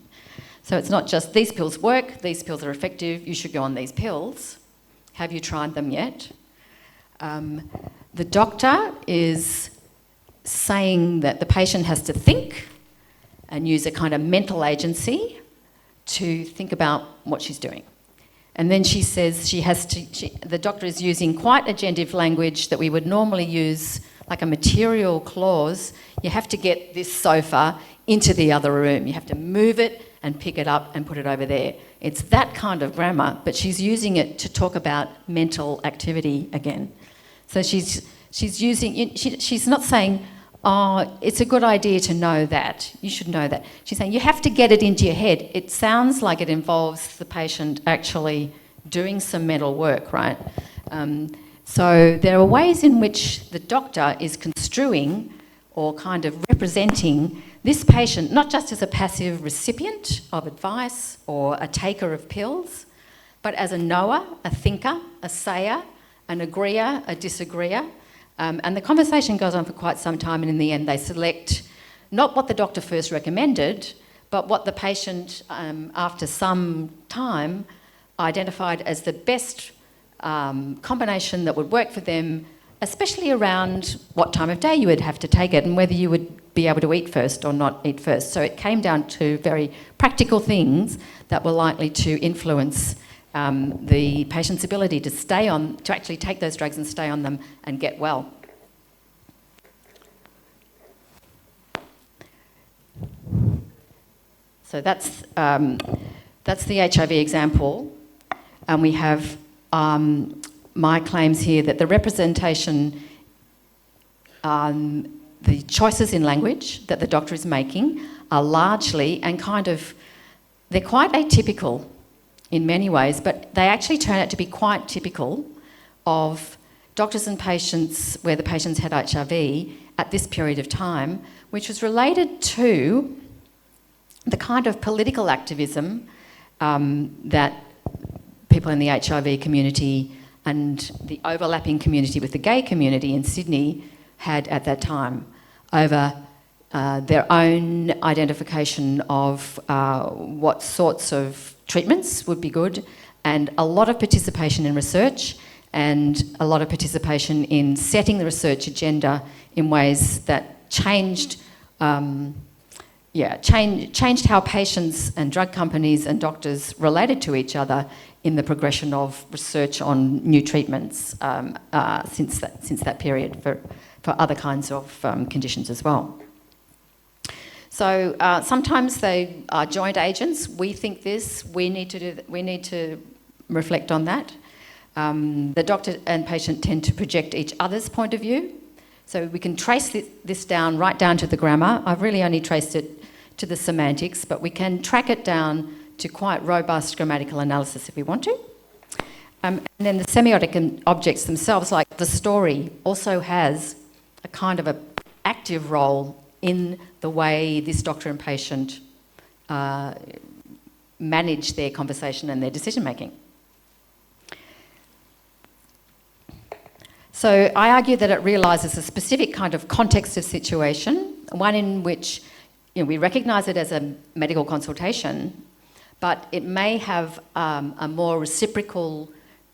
So it's not just these pills work, these pills are effective, you should go on these pills. Have you tried them yet? The doctor is saying that the patient has to think and use a kind of mental agency to think about what she's doing. And then she says the doctor is using quite agentive language that we would normally use, like a material clause. You have to get this sofa into the other room. You have to move it and pick it up and put it over there. It's that kind of grammar, but she's using it to talk about mental activity again. So she's not saying, oh, it's a good idea to know that. You should know that. She's saying you have to get it into your head. It sounds like it involves the patient actually doing some mental work, right? So there are ways in which the doctor is construing or kind of representing this patient, not just as a passive recipient of advice or a taker of pills, but as a knower, a thinker, a sayer, an agreeer, a disagreeer. And the conversation goes on for quite some time, and in the end they select not what the doctor first recommended, but what the patient, after some time, identified as the best combination that would work for them, especially around what time of day you would have to take it and whether you would be able to eat first or not eat first. So it came down to very practical things that were likely to influence the patient's ability to actually take those drugs and stay on them and get well. So that's the HIV example, and we have my claims here that the representation the choices in language that the doctor is making are largely and they're quite atypical in many ways, but they actually turn out to be quite typical of doctors and patients where the patients had HIV at this period of time, which was related to the kind of political activism that people in the HIV community and the overlapping community with the gay community in Sydney had at that time over their own identification of what sorts of treatments would be good, and a lot of participation in research and a lot of participation in setting the research agenda in ways that changed how patients and drug companies and doctors related to each other in the progression of research on new treatments since that period for other kinds of conditions as well. So sometimes they are joint agents. We think this. We need to reflect on that. The doctor and patient tend to project each other's point of view. So we can trace this down right down to the grammar. I've really only traced it to the semantics, but we can track it down to quite robust grammatical analysis if we want to. And then the semiotic objects themselves, like the story, also has a kind of an active role in the way this doctor and patient manage their conversation and their decision making. So I argue that it realises a specific kind of context of situation, one in which we recognise it as a medical consultation, but it may have a more reciprocal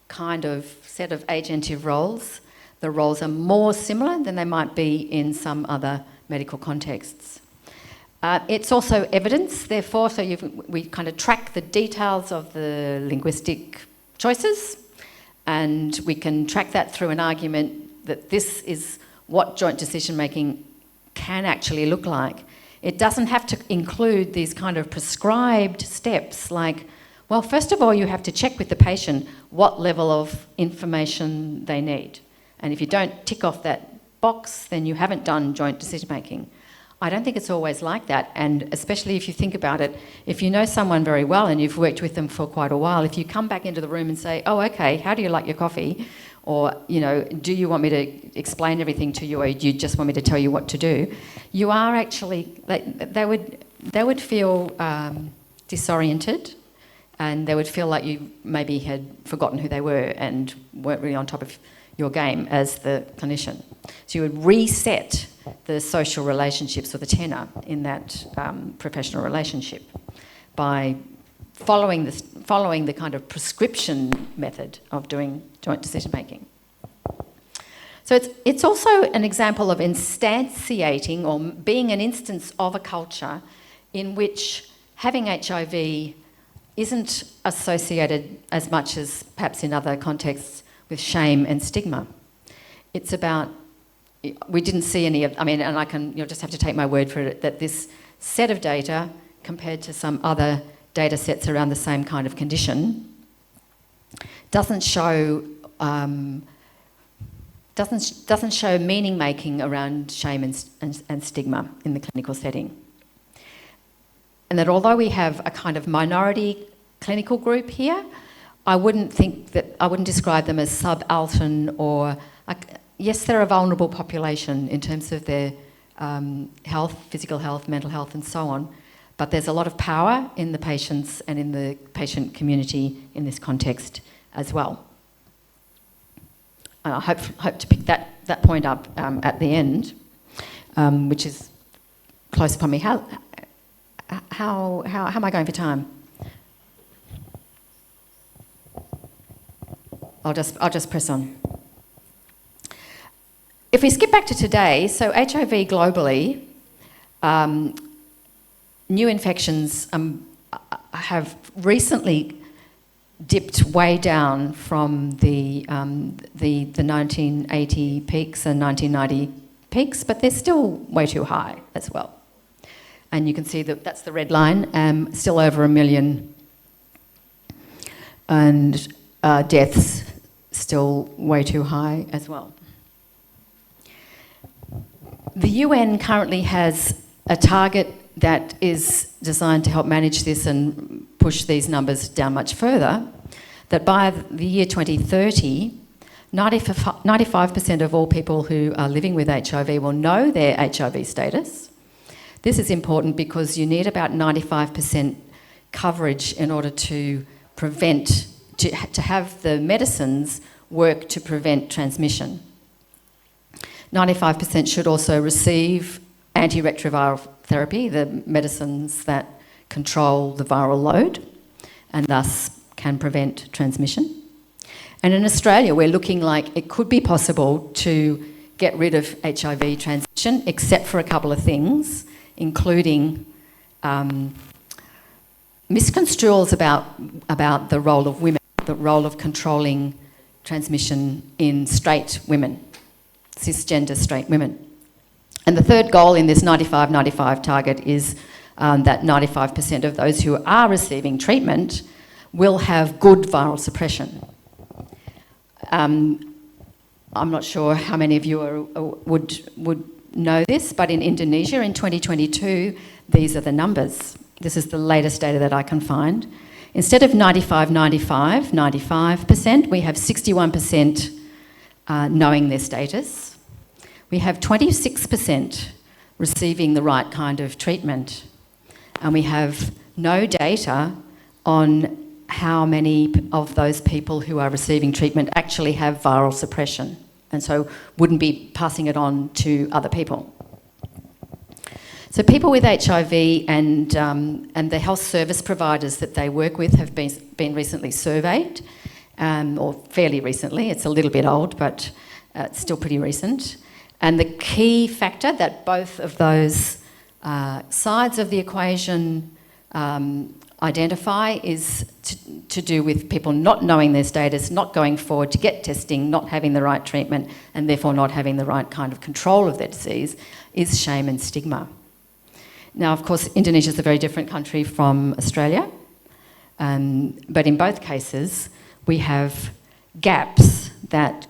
kind of set of agentive roles. The roles are more similar than they might be in some other medical contexts. It's also evidence, therefore, so we kind of track the details of the linguistic choices, and we can track that through an argument that this is what joint decision-making can actually look like. It doesn't have to include these kind of prescribed steps like, well, first of all, you have to check with the patient what level of information they need. And if you don't tick off that box, then you haven't done joint decision-making. I don't think it's always like that, and especially if you think about it, if you know someone very well and you've worked with them for quite a while, if you come back into the room and say, oh, okay, how do you like your coffee? Or, do you want me to explain everything to you, or do you just want me to tell you what to do? You are actually, they would feel disoriented, and they would feel like you maybe had forgotten who they were and weren't really on top of your game as the clinician. So you would reset the social relationships or the tenor in that professional relationship by following the kind of prescription method of doing joint decision making. So it's also an example of instantiating or being an instance of a culture in which having HIV isn't associated as much as perhaps in other contexts with shame and stigma. It's about, we didn't see any of, and you'll just have to take my word for it, that this set of data compared to some other data sets around the same kind of condition doesn't show meaning making around shame and stigma in the clinical setting. And that although we have a kind of minority clinical group here, I wouldn't describe them as subaltern or, yes, they're a vulnerable population in terms of their health, physical health, mental health and so on, but there's a lot of power in the patients and in the patient community in this context as well. I hope to pick that point up at the end, which is close upon me. How am I going for time? I'll just press on. If we skip back to today, so HIV globally, new infections have recently dipped way down from the 1980 peaks and 1990 peaks, but they're still way too high as well. And you can see that that's the red line, still over 1 million, and deaths still way too high as well. The UN currently has a target that is designed to help manage this and push these numbers down much further, that by the year 2030, 95% of all people who are living with HIV will know their HIV status. This is important because you need about 95% coverage in order to prevent, to have the medicines work to prevent transmission. 95% should also receive antiretroviral therapy, the medicines that control the viral load and thus can prevent transmission. And in Australia, we're looking like it could be possible to get rid of HIV transmission, except for a couple of things, including misconstruals about the role of women, the role of controlling transmission in straight women, cisgender straight women. And the third goal in this 95-95 target is that 95% of those who are receiving treatment will have good viral suppression. I'm not sure how many of you would know this, but in Indonesia in 2022, these are the numbers. This is the latest data that I can find. Instead of 95%, we have 61% knowing their status. We have 26% receiving the right kind of treatment. And we have no data on how many of those people who are receiving treatment actually have viral suppression, and so wouldn't be passing it on to other people. So people with HIV and the health service providers that they work with have been recently surveyed, or fairly recently. It's a little bit old, but it's still pretty recent. And the key factor that both of those sides of the equation identify is to do with people not knowing their status, not going forward to get testing, not having the right treatment, and therefore not having the right kind of control of their disease, is shame and stigma. Now, of course, Indonesia is a very different country from Australia, but in both cases, we have gaps that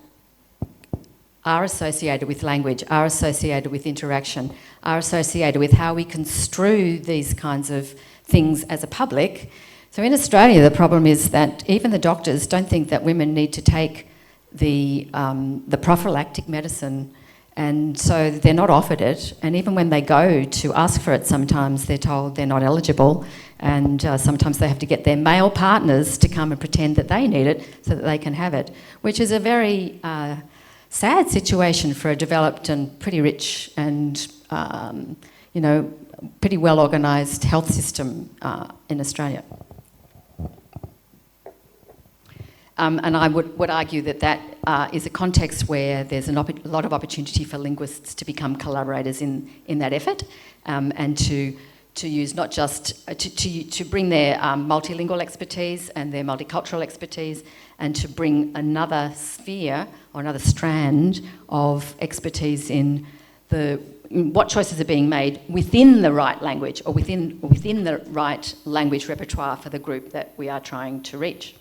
are associated with language, are associated with interaction, are associated with how we construe these kinds of things as a public. So in Australia, the problem is that even the doctors don't think that women need to take the prophylactic medicine, and so they're not offered it. And even when they go to ask for it, sometimes they're told they're not eligible, and sometimes they have to get their male partners to come and pretend that they need it so that they can have it, which is a very sad situation for a developed and pretty rich and pretty well organised health system in Australia. And I would argue that is a context where there's a lot of opportunity for linguists to become collaborators in that effort, and to use not just to bring their multilingual expertise and their multicultural expertise, and to bring another sphere or another strand of expertise in what choices are being made within the right language, or within the right language repertoire for the group that we are trying to reach.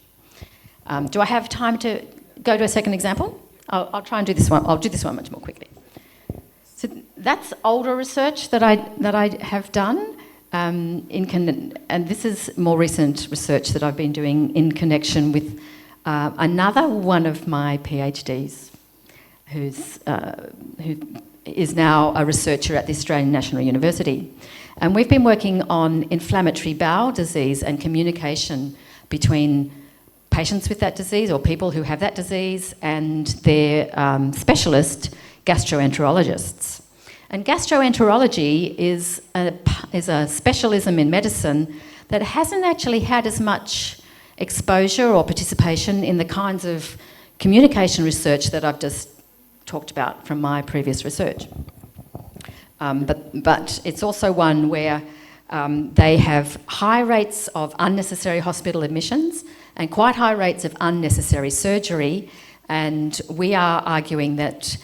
Do I have time to go to a second example? I'll try and do this one. I'll do this one much more quickly. So that's older research that I have done, and this is more recent research that I've been doing in connection with another one of my PhDs, who is now a researcher at the Australian National University. And we've been working on inflammatory bowel disease and communication between patients with that disease, or people who have that disease, and their specialist gastroenterologists. And gastroenterology is a specialism in medicine that hasn't actually had as much exposure or participation in the kinds of communication research that I've just talked about from my previous research. But it's also one where they have high rates of unnecessary hospital admissions and quite high rates of unnecessary surgery, and we are arguing that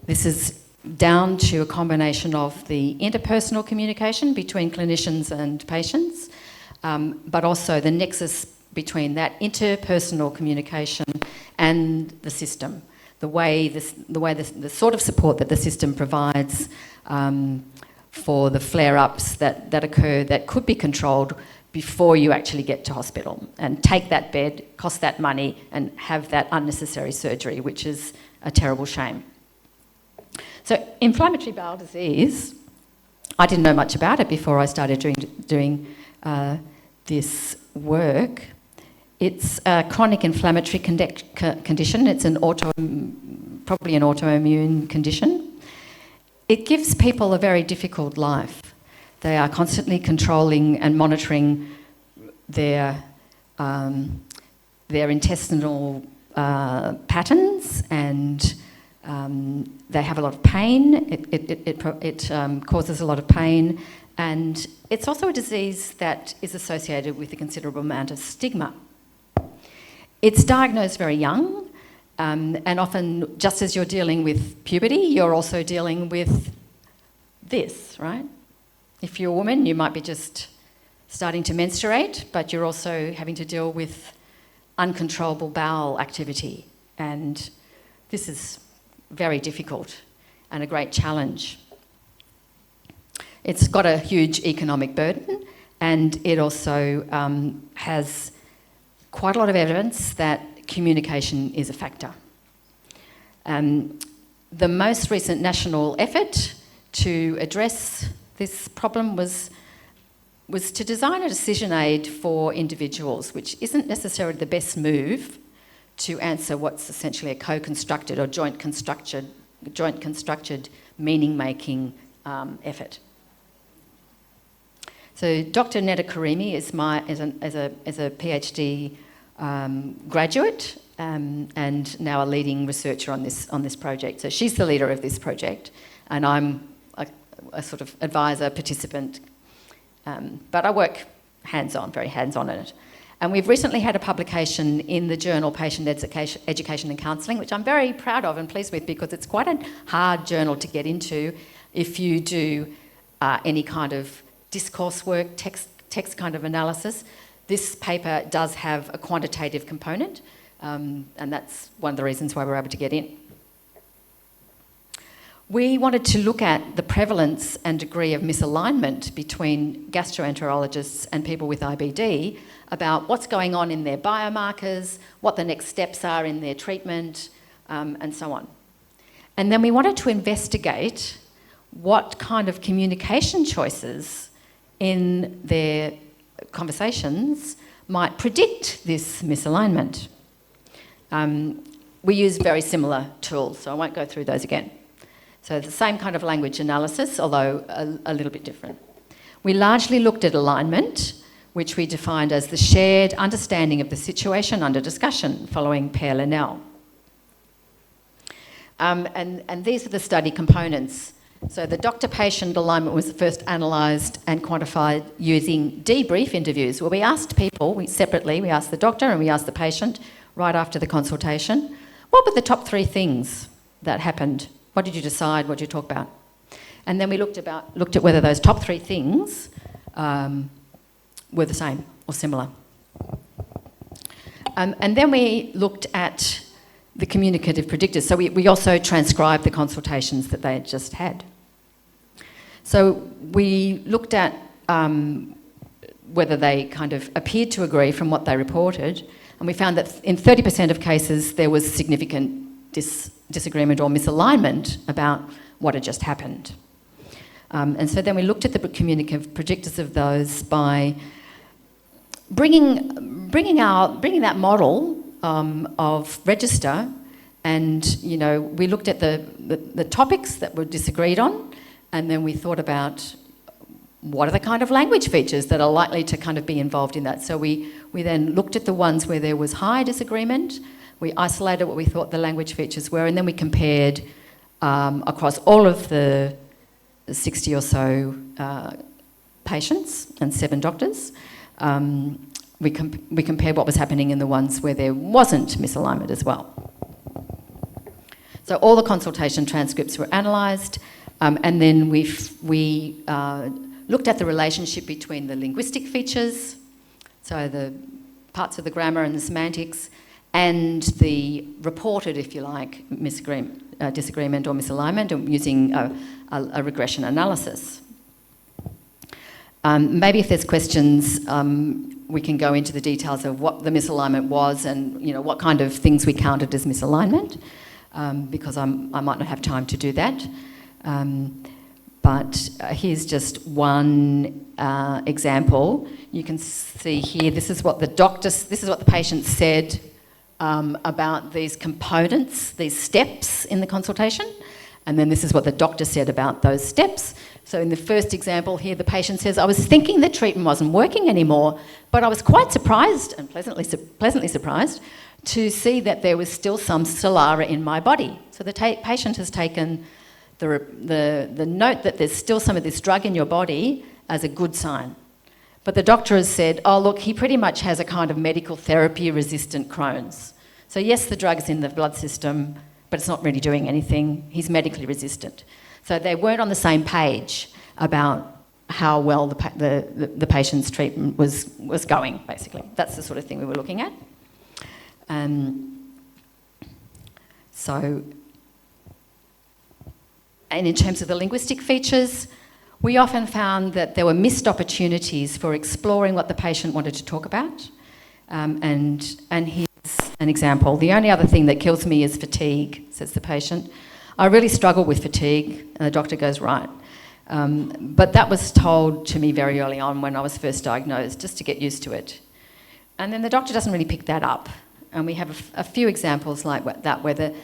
this is down to a combination of the interpersonal communication between clinicians and patients, but also the nexus between that interpersonal communication and the system. the sort of support that the system provides for the flare-ups that occur that could be controlled before you actually get to hospital and take that bed, cost that money, and have that unnecessary surgery, which is a terrible shame. So inflammatory bowel disease, I didn't know much about it before I started doing this work. It's a chronic inflammatory condition. It's probably an autoimmune condition. It gives people a very difficult life. They are constantly controlling and monitoring their intestinal patterns, and they have a lot of pain. It causes a lot of pain, and it's also a disease that is associated with a considerable amount of stigma. It's diagnosed very young, and often just as you're dealing with puberty, you're also dealing with this, right? If you're a woman, you might be just starting to menstruate, but you're also having to deal with uncontrollable bowel activity, and this is very difficult and a great challenge. It's got a huge economic burden, and it also has quite a lot of evidence that communication is a factor. The most recent national effort to address this problem was to design a decision aid for individuals, which isn't necessarily the best move to answer what's essentially a co-constructed or joint constructed meaning-making effort. So Dr. Neda Karimi is a PhD graduate and now a leading researcher on this project. So she's the leader of this project, and I'm a sort of advisor, participant, but I work hands-on, very hands-on in it. And we've recently had a publication in the journal Patient Education and Counselling, which I'm very proud of and pleased with, because it's quite a hard journal to get into if you do any kind of discourse work, text kind of analysis. This paper does have a quantitative component, and that's one of the reasons why we're able to get in. We wanted to look at the prevalence and degree of misalignment between gastroenterologists and people with IBD about what's going on in their biomarkers, what the next steps are in their treatment, and so on. And then we wanted to investigate what kind of communication choices in their conversations might predict this misalignment. We use very similar tools, so I won't go through those again. So the same kind of language analysis, although a little bit different. We largely looked at alignment, which we defined as the shared understanding of the situation under discussion following Pear Linnell. And these are the study components. So the doctor-patient alignment was first analysed and quantified using debrief interviews, where we asked people separately, we asked the doctor and we asked the patient right after the consultation, what were the top 3 things that happened? What did you decide? What did you talk about? And then we looked at whether those top 3 things were the same or similar. And then we looked at the communicative predictors. So we also transcribed the consultations that they had just had. So we looked at whether they kind of appeared to agree from what they reported, and we found that in 30% of cases there was significant disagreement or misalignment about what had just happened. And so then we looked at the communicative predictors of those by bringing that model of register, and we looked at the topics that were disagreed on, and then we thought about what are the kind of language features that are likely to kind of be involved in that. So we then looked at the ones where there was high disagreement. We isolated what we thought the language features were, and then we compared across all of the 60 or so patients and 7 doctors. We compared what was happening in the ones where there wasn't misalignment as well. So all the consultation transcripts were analysed, and then we looked at the relationship between the linguistic features, so the parts of the grammar and the semantics, and the reported, if you like, disagreement or misalignment, and using a regression analysis. Maybe if there's questions, we can go into the details of what the misalignment was and what kind of things we counted as misalignment, because I might not have time to do that. But here's just one example. You can see here, this is what the patient said about these components, these steps in the consultation, and then this is what the doctor said about those steps. So in the first example here, the patient says, I was thinking the treatment wasn't working anymore, but I was quite surprised and pleasantly surprised to see that there was still some Stelara in my body. So the patient has taken the note that there's still some of this drug in your body as a good sign. But the doctor has said, oh, look, he pretty much has a kind of medical therapy-resistant Crohn's. So yes, the drug's in the blood system, but it's not really doing anything. He's medically resistant. So they weren't on the same page about how well the patient's treatment was going, basically. That's the sort of thing we were looking at. And in terms of the linguistic features, we often found that there were missed opportunities for exploring what the patient wanted to talk about. And here's an example. The only other thing that kills me is fatigue, says the patient. I really struggle with fatigue. And the doctor goes, right. But that was told to me very early on when I was first diagnosed, just to get used to it. And then the doctor doesn't really pick that up. And we have a few examples like that where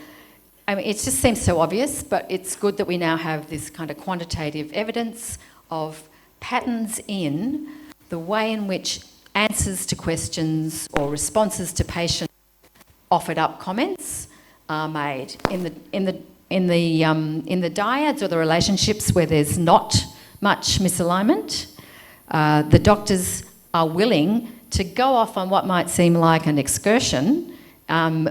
it just seems so obvious, but it's good that we now have this kind of quantitative evidence of patterns in the way in which answers to questions or responses to patient offered up comments are made. In the dyads or the relationships where there's not much misalignment, the doctors are willing to go off on what might seem like an excursion,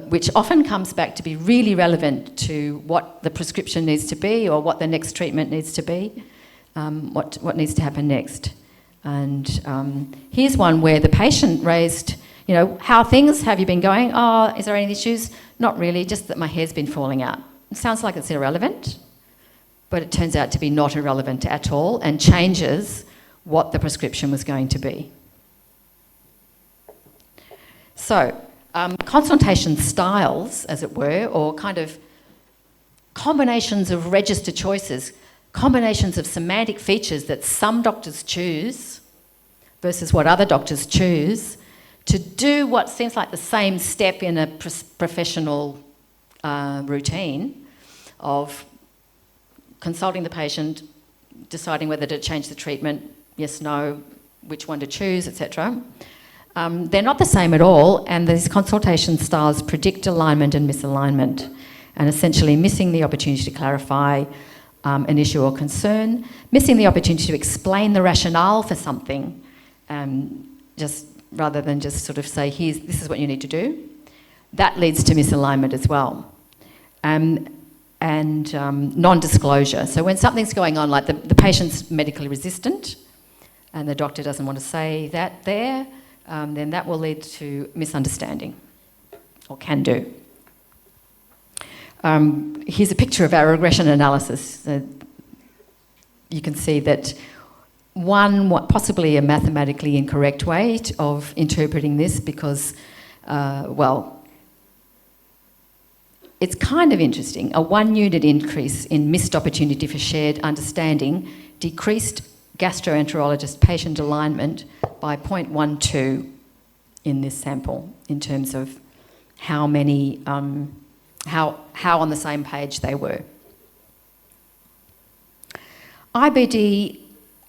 which often comes back to be really relevant to what the prescription needs to be or what the next treatment needs to be, what needs to happen next. And here's one where the patient raised, how things have you been going? Oh, is there any issues? Not really, just that my hair's been falling out. It sounds like it's irrelevant, but it turns out to be not irrelevant at all and changes what the prescription was going to be. So, consultation styles, as it were, or kind of combinations of register choices, combinations of semantic features that some doctors choose versus what other doctors choose to do what seems like the same step in a professional routine of consulting the patient, deciding whether to change the treatment, yes, no, which one to choose, etc. They're not the same at all, and these consultation styles predict alignment and misalignment, and essentially missing the opportunity to clarify an issue or concern, missing the opportunity to explain the rationale for something, just rather than just sort of say, this is what you need to do. That leads to misalignment as well. And non-disclosure. So when something's going on, like the patient's medically resistant, and the doctor doesn't want to say that there, then that will lead to misunderstanding, or can do. Here's a picture of our regression analysis. You can see that possibly a mathematically incorrect way of interpreting this because, it's kind of interesting. A 1 unit increase in missed opportunity for shared understanding decreased gastroenterologist patient alignment by 0.12 in this sample in terms of how many, how on the same page they were. IBD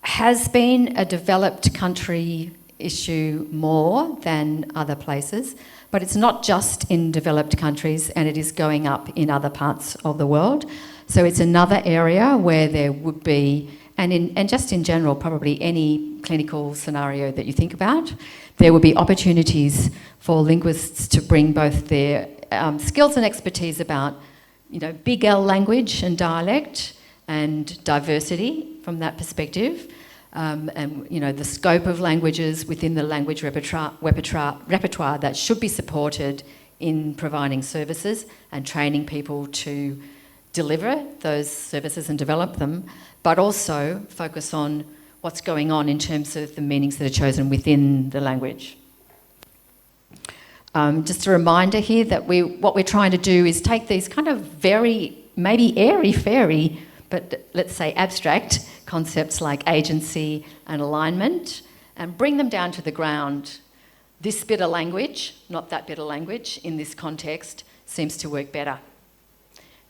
has been a developed country issue more than other places, but it's not just in developed countries, and it is going up in other parts of the world. So it's another area where there would be, and just in general, probably any clinical scenario that you think about, there would be opportunities for linguists to bring both their skills and expertise about, big L language and dialect and diversity from that perspective, and the scope of languages within the language repertoire that should be supported in providing services and training people to deliver those services and develop them, but also focus on what's going on in terms of the meanings that are chosen within the language. Just a reminder here that what we're trying to do is take these kind of very, maybe airy-fairy, but let's say abstract concepts like agency and alignment and bring them down to the ground. This bit of language, not that bit of language, in this context seems to work better.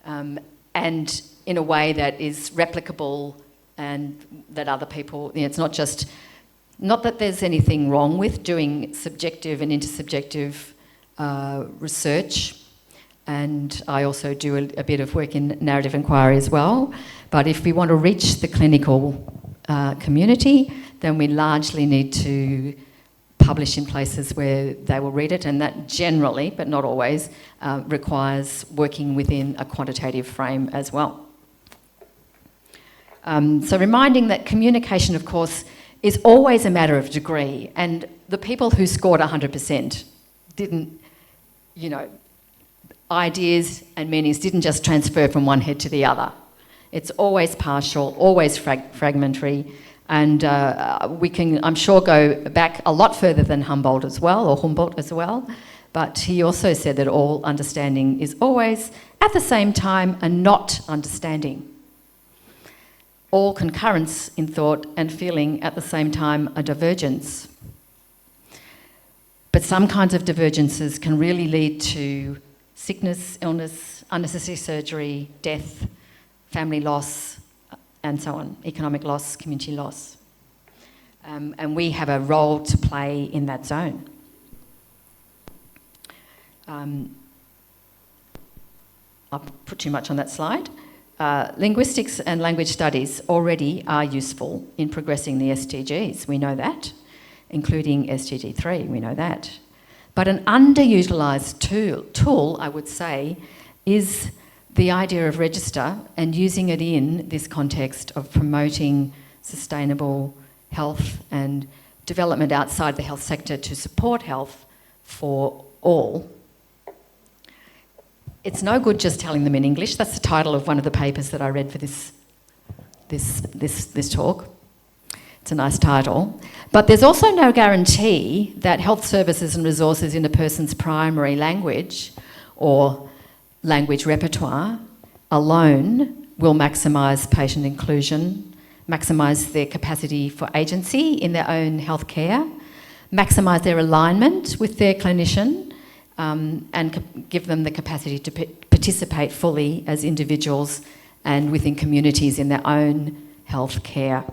And in a way that is replicable and that other people, it's not just, not that there's anything wrong with doing subjective and intersubjective research, and I also do a bit of work in narrative inquiry as well, but if we want to reach the clinical community, then we largely need to publish in places where they will read it, and that generally, but not always, requires working within a quantitative frame as well. So reminding that communication, of course, is always a matter of degree, and the people who scored 100% didn't, ideas and meanings didn't just transfer from one head to the other. It's always partial, always fragmentary, and we can, I'm sure, go back a lot further than Humboldt as well, but he also said that all understanding is always, at the same time, a not understanding. All concurrence in thought and feeling at the same time, a divergence. But some kinds of divergences can really lead to sickness, illness, unnecessary surgery, death, family loss, and so on, economic loss, community loss. And we have a role to play in that zone. I'll put too much on that slide. Linguistics and language studies already are useful in progressing the SDGs, we know that, including SDG 3, we know that. But an underutilised tool, I would say, is the idea of register and using it in this context of promoting sustainable health and development outside the health sector to support health for all. It's no good just telling them in English. That's the title of one of the papers that I read for this talk. It's a nice title. But there's also no guarantee that health services and resources in a person's primary language or language repertoire alone will maximise patient inclusion, maximise their capacity for agency in their own healthcare, maximise their alignment with their clinician, and give them the capacity to participate fully as individuals and within communities in their own healthcare.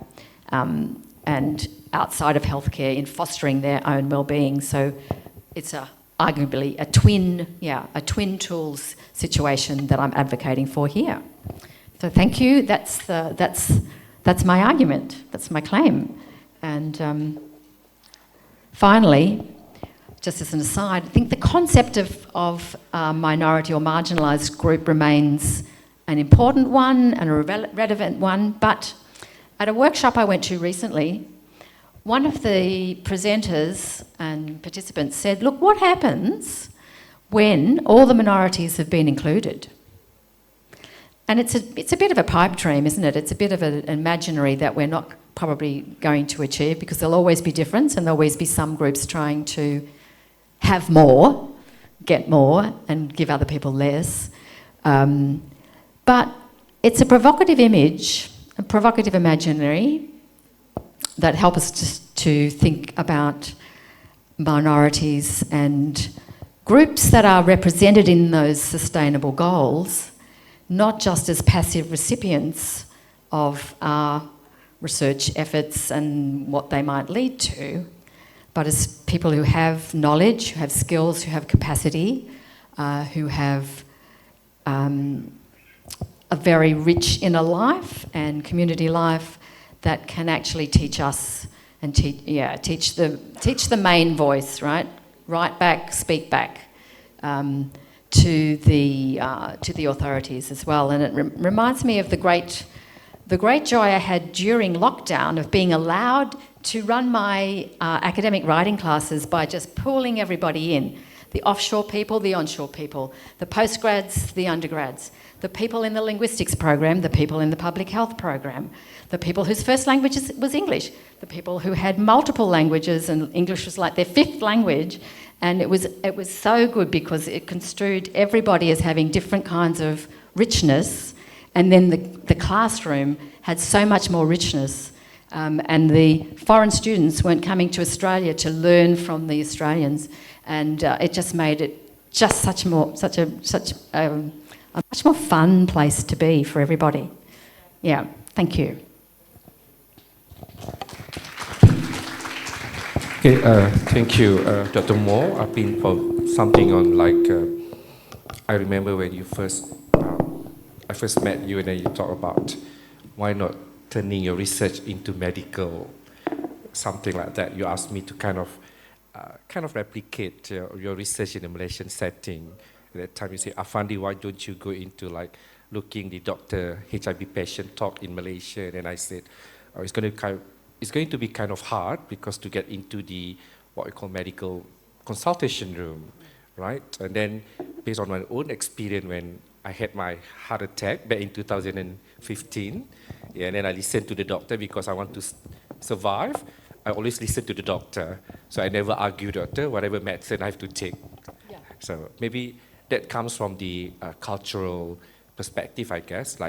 And outside of healthcare in fostering their own well-being. So it's arguably a twin tools situation that I'm advocating for here. So thank you. That's my argument. That's my claim. And finally, just as an aside, I think the concept of minority or marginalised group remains an important one and a relevant one, but at a workshop I went to recently, one of the presenters and participants said, look, what happens when all the minorities have been included? And it's a bit of a pipe dream, isn't it? It's a bit of an imaginary that we're not probably going to achieve, because there'll always be difference and there'll always be some groups trying to have more, get more, and give other people less. But it's a provocative image, a provocative imaginary that help us to think about minorities and groups that are represented in those sustainable goals, not just as passive recipients of our research efforts and what they might lead to, but as people who have knowledge, who have skills, who have capacity, who have a very rich inner life and community life that can actually teach us and teach the main voice, right? Write back, speak back to the authorities as well. And it reminds me of the great joy I had during lockdown of being allowed to run my academic writing classes by just pulling everybody in. the offshore people, the onshore people, the postgrads, the undergrads, the people in the linguistics program, the people in the public health program, the people whose first language was English, the people who had multiple languages and English was like their fifth language. And it was so good because it construed everybody as having different kinds of richness, and then the classroom had so much more richness. And the foreign students weren't coming to Australia to learn from the Australians, and it just made it just such a much more fun place to be for everybody. Yeah, thank you. Okay, thank you, Dr. Moore. I've been for something on I remember when I first met you and then you talk about why not turning your research into medical, something like that. You asked me to kind of replicate your research in a Malaysian setting. At that time you say, Afandi, why don't you go into looking the doctor HIV patient talk in Malaysia? And I said, oh, it's going to be kind of hard because to get into the what we call medical consultation room, right? And then based on my own experience when I had my heart attack back in 2015, and then I listened to the doctor because I want to survive. I always listen to the doctor, so I never argue doctor, whatever medicine I have to take. Yeah. So maybe that comes from the cultural perspective, I guess,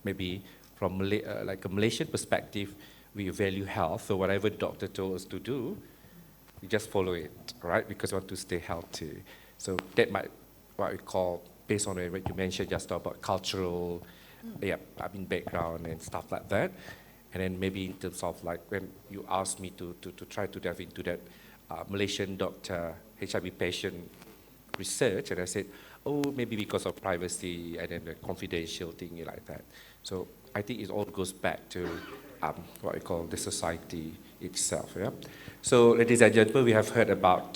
maybe from a Malaysian perspective, we value health, so whatever the doctor told us to do, we just follow it, right? Because we want to stay healthy. So that might, what we call, based on what you mentioned just about cultural, background and stuff like that. And then maybe in terms of when you asked me to try to delve into that Malaysian doctor HIV patient research, and I said, oh, maybe because of privacy and then the confidential thing like that. So I think it all goes back to what we call the society itself. Yeah. So, ladies and gentlemen, we have heard about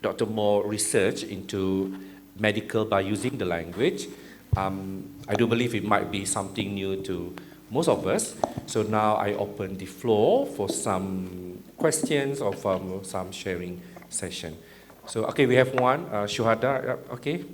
Dr. Moore's research into medical by using the language. I do believe it might be something new to most of us. So now I open the floor for some questions or some sharing session. So, okay, we have one, Shuhada, okay.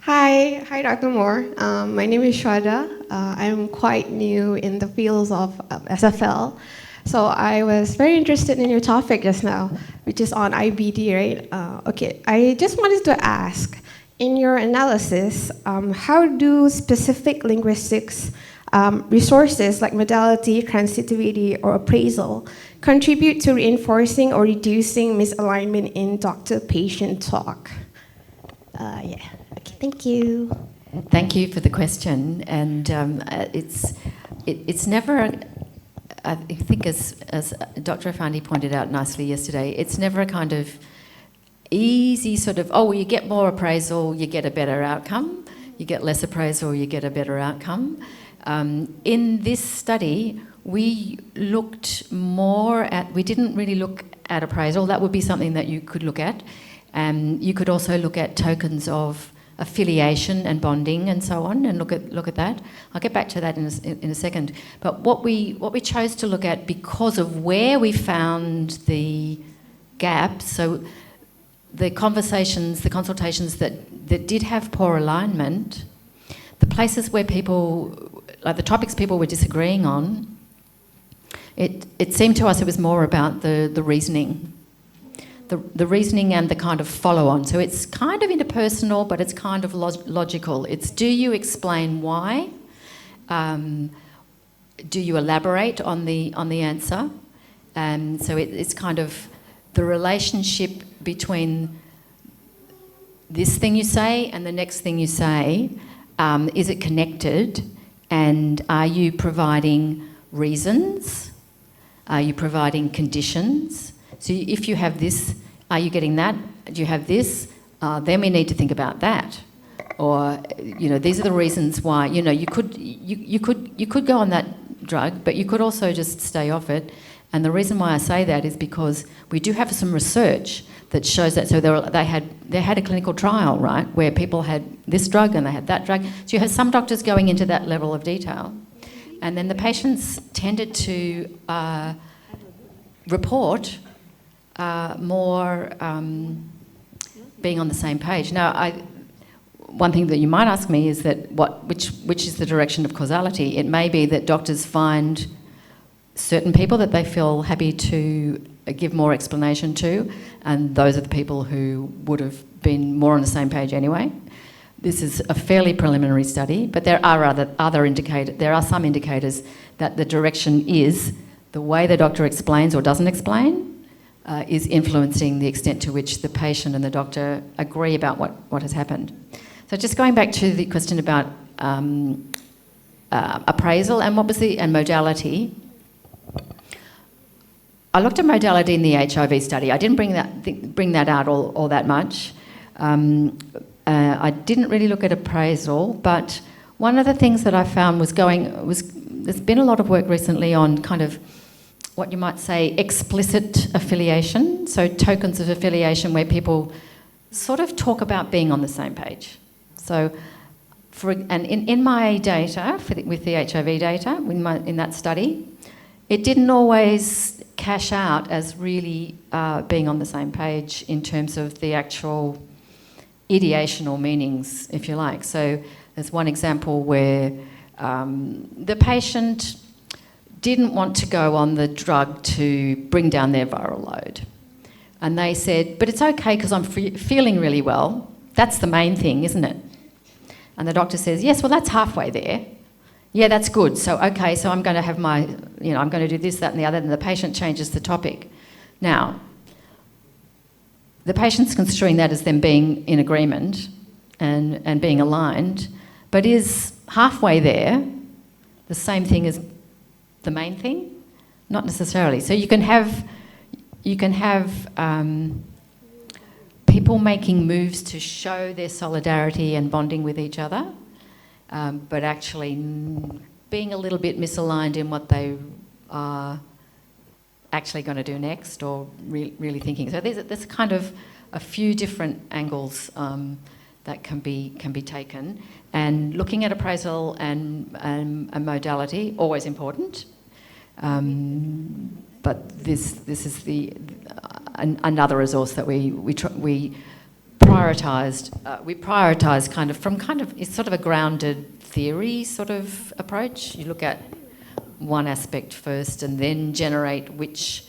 Hi, Dr. Moore. My name is Shwada. I'm quite new in the fields of SFL. So I was very interested in your topic just now, which is on IBD, right? Okay, I just wanted to ask, in your analysis, how do specific linguistics resources like modality, transitivity, or appraisal contribute to reinforcing or reducing misalignment in doctor-patient talk? Yeah. Okay, thank you. Thank you for the question, and it's never. I think as Dr. Afandi pointed out nicely yesterday, it's never a kind of easy sort of, oh, you get more appraisal, you get a better outcome. You get less appraisal, you get a better outcome. In this study, we looked more at. We didn't really look at appraisal. That would be something that you could look at. You could also look at tokens of affiliation and bonding and so on, and look at that. I'll get back to that in a second. But what we chose to look at, because of where we found the gaps, so the consultations that did have poor alignment, the places where people, like the topics people were disagreeing on, it seemed to us it was more about the reasoning. The reasoning and the kind of follow-on. So it's kind of interpersonal, but it's kind of logical. It's, do you explain why? Do you elaborate on the answer? So it's kind of the relationship between this thing you say and the next thing you say. Is it connected? And are you providing reasons? Are you providing conditions? So if you have this, are you getting that? Do you have this? Then we need to think about that. Or, these are the reasons why, you could go on that drug, but you could also just stay off it And the reason why I say that is because we do have some research that shows that. So they had a clinical trial, right, where people had this drug and they had that drug. So you had some doctors going into that level of detail. And then the patients tended to report more being on the same page. Now, one thing that you might ask me is that which is the direction of causality? It may be that doctors find certain people that they feel happy to give more explanation to, and those are the people who would have been more on the same page anyway. This is a fairly preliminary study, but there are there are some indicators that the direction is the way the doctor explains or doesn't explain is influencing the extent to which the patient and the doctor agree about what has happened. So just going back to the question about appraisal and and modality. I looked at modality in the HIV study. I didn't bring that out all that much. I didn't really look at appraisal, but one of the things that I found was there's been a lot of work recently on kind of what you might say explicit affiliation, so tokens of affiliation where people sort of talk about being on the same page. So, in my data, with the HIV data, in that study, it didn't always cash out as really being on the same page in terms of the actual ideational meanings, if you like. So there's one example where the patient didn't want to go on the drug to bring down their viral load. And they said, but it's okay because I'm feeling really well. That's the main thing, isn't it? And the doctor says, yes, well, that's halfway there. Yeah, that's good. So, okay, so I'm going to have I'm going to do this, that and the other, and the patient changes the topic. Now, the patient's construing that as them being in agreement and being aligned, but is halfway there the same thing as the main thing? Not necessarily. So you can have people making moves to show their solidarity and bonding with each other, but actually being a little bit misaligned in what they are actually going to do next, or really thinking. So there's kind of a few different angles that can be taken, and looking at appraisal and modality, always important. But this is another resource that we prioritised. We prioritised it's sort of a grounded theory sort of approach. You look at one aspect first and then generate which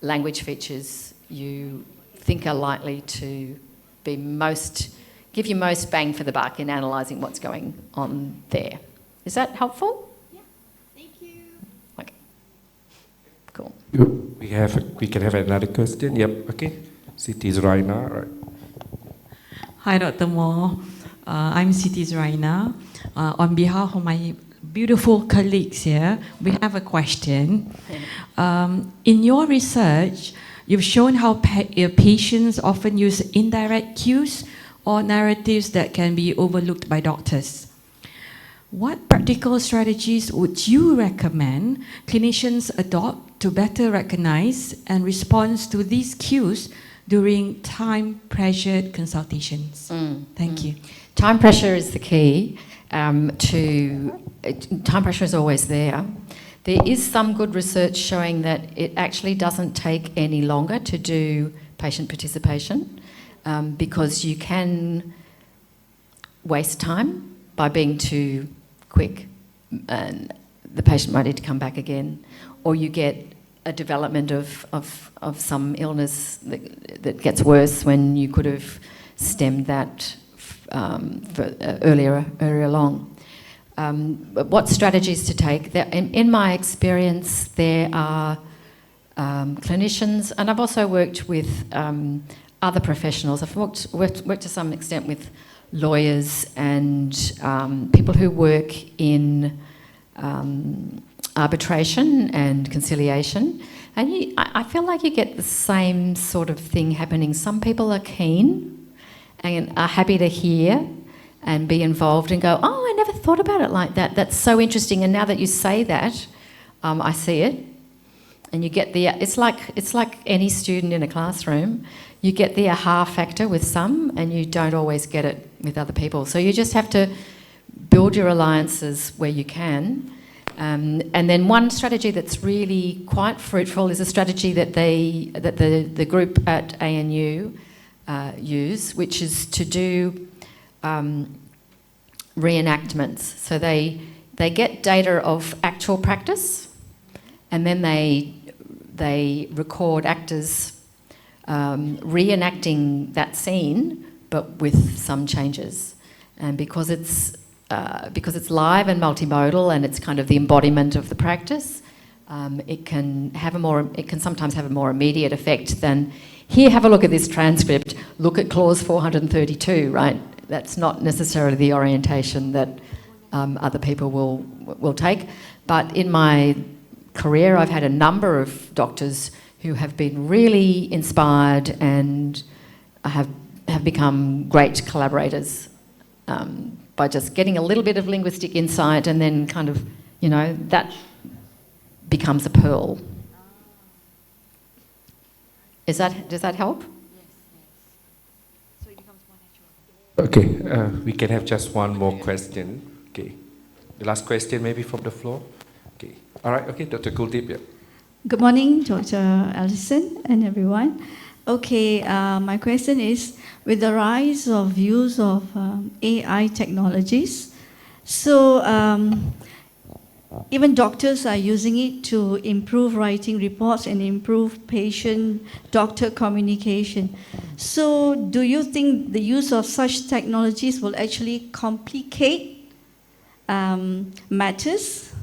language features you think are likely to be give you most bang for the buck in analysing what's going on there. Is that helpful? Yeah, thank you. Okay, cool. We can have another question. Yep. Okay. Siti Raina. Right. Hi, Dr. Moore. I'm Siti Raina. On behalf of my beautiful colleagues here, we have a question. In your research, you've shown how patients often use indirect cues or narratives that can be overlooked by doctors. What practical strategies would you recommend clinicians adopt to better recognize and respond to these cues during time-pressured consultations? Thank you. Time pressure is the key. Time pressure is always there. There is some good research showing that it actually doesn't take any longer to do patient participation because you can waste time by being too quick, and the patient might need to come back again, or you get a development of some illness that gets worse when you could have stemmed that earlier along. But what strategies to take? In my experience, there are clinicians, and I've also worked with other professionals. I've worked to some extent with lawyers and people who work in arbitration and conciliation. And I feel like you get the same sort of thing happening. Some people are keen and are happy to hear and be involved and go, oh, I never thought about it like that. That's so interesting. And now that you say that, I see it. And you get the, it's like any student in a classroom, you get the aha factor with some and you don't always get it with other people. So you just have to build your alliances where you can. And then one strategy that's really quite fruitful is a strategy that the group at ANU use, which is to do reenactments. So they get data of actual practice, and then they record actors reenacting that scene, but with some changes. And because it's live and multimodal, and it's kind of the embodiment of the practice, it can sometimes have a more immediate effect than, here, have a look at this transcript, look at clause 432, right? That's not necessarily the orientation that other people will take. But in my career, I've had a number of doctors who have been really inspired and have become great collaborators by just getting a little bit of linguistic insight, and then kind of, that becomes a pearl. Does that help? Okay, we can have just one more question. Okay, the last question maybe from the floor. Okay, all right. Okay, Dr. Kuldeep. Yeah. Good morning, Dr. Alison and everyone. Okay, my question is, with the rise of use of AI technologies, so even doctors are using it to improve writing reports and improve patient-doctor communication. So do you think the use of such technologies will actually complicate matters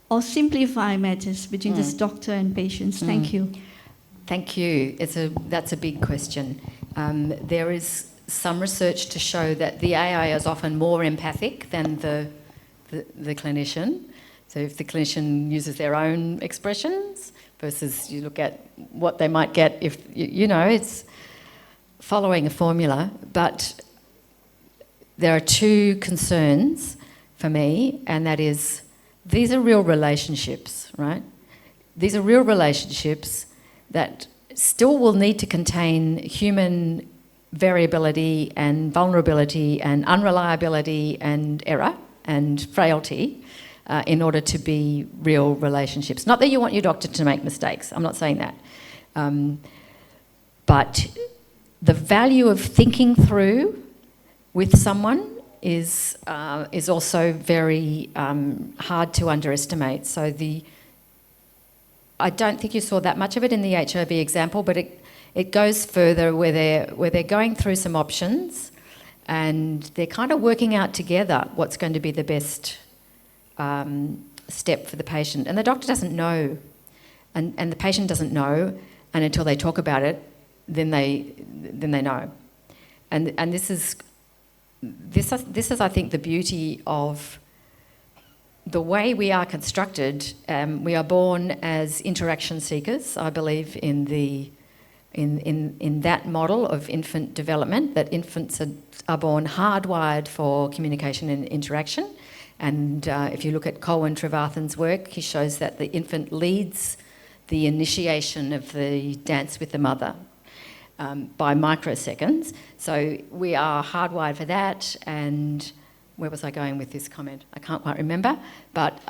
or simplify matters between this doctor and patients? Thank you. Thank you. That's a big question. There is some research to show that the AI is often more empathic than the clinician. So if the clinician uses their own expressions versus you look at what they might get if, it's following a formula. But there are two concerns for me, and that is, these are real relationships, right? These are real relationships that still will need to contain human variability and vulnerability and unreliability and error and frailty in order to be real relationships. Not that you want your doctor to make mistakes, I'm not saying that. But the value of thinking through with someone is also very hard to underestimate. So I don't think you saw that much of it in the HIV example, but it goes further where they're going through some options and they're kind of working out together what's going to be the best step for the patient. And the doctor doesn't know, and the patient doesn't know, and until they talk about it, then they know. And this is I think the beauty of the way we are constructed. We are born as interaction seekers. I believe in that model of infant development, that infants are born hardwired for communication and interaction. And if you look at Colwyn Trevarthen's work, he shows that the infant leads the initiation of the dance with the mother by microseconds. So we are hardwired for that. And where was I going with this comment? I can't quite remember. But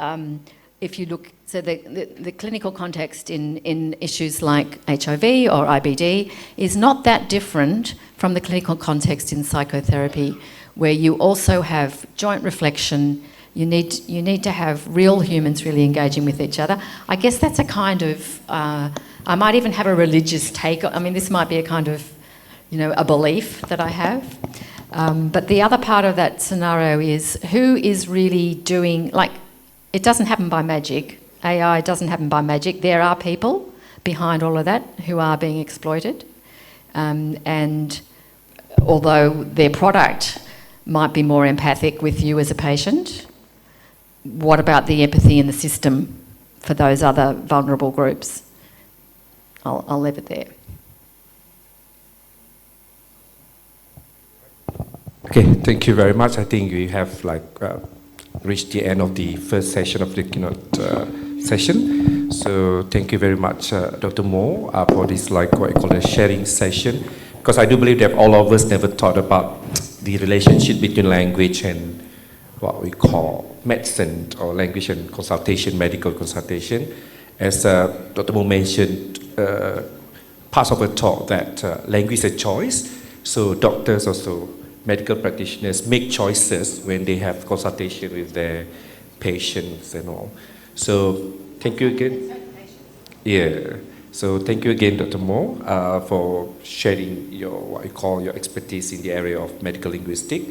if you look, so the clinical context in issues like HIV or IBD is not that different from the clinical context in psychotherapy, where you also have joint reflection. You need to have real humans really engaging with each other. I guess that's a kind of, I might even have a religious take. I mean, this might be a kind of, a belief that I have. But the other part of that scenario is who is really doing, it doesn't happen by magic. AI doesn't happen by magic. There are people behind all of that who are being exploited. And although their product might be more empathic with you as a patient, what about the empathy in the system for those other vulnerable groups? I'll leave it there. Okay, thank you very much. I think we have reached the end of the first session of the keynote session. So thank you very much, Dr. Moore, for this what I call a sharing session. Because I do believe that all of us never thought about the relationship between language and what we call medicine or language and consultation, medical consultation. As Dr. Moore mentioned, parts of the talk that language is a choice. So doctors also, medical practitioners make choices when they have consultation with their patients and all. So thank you again. Yeah. So thank you again, Dr. Moore, for sharing your what you call your expertise in the area of medical linguistics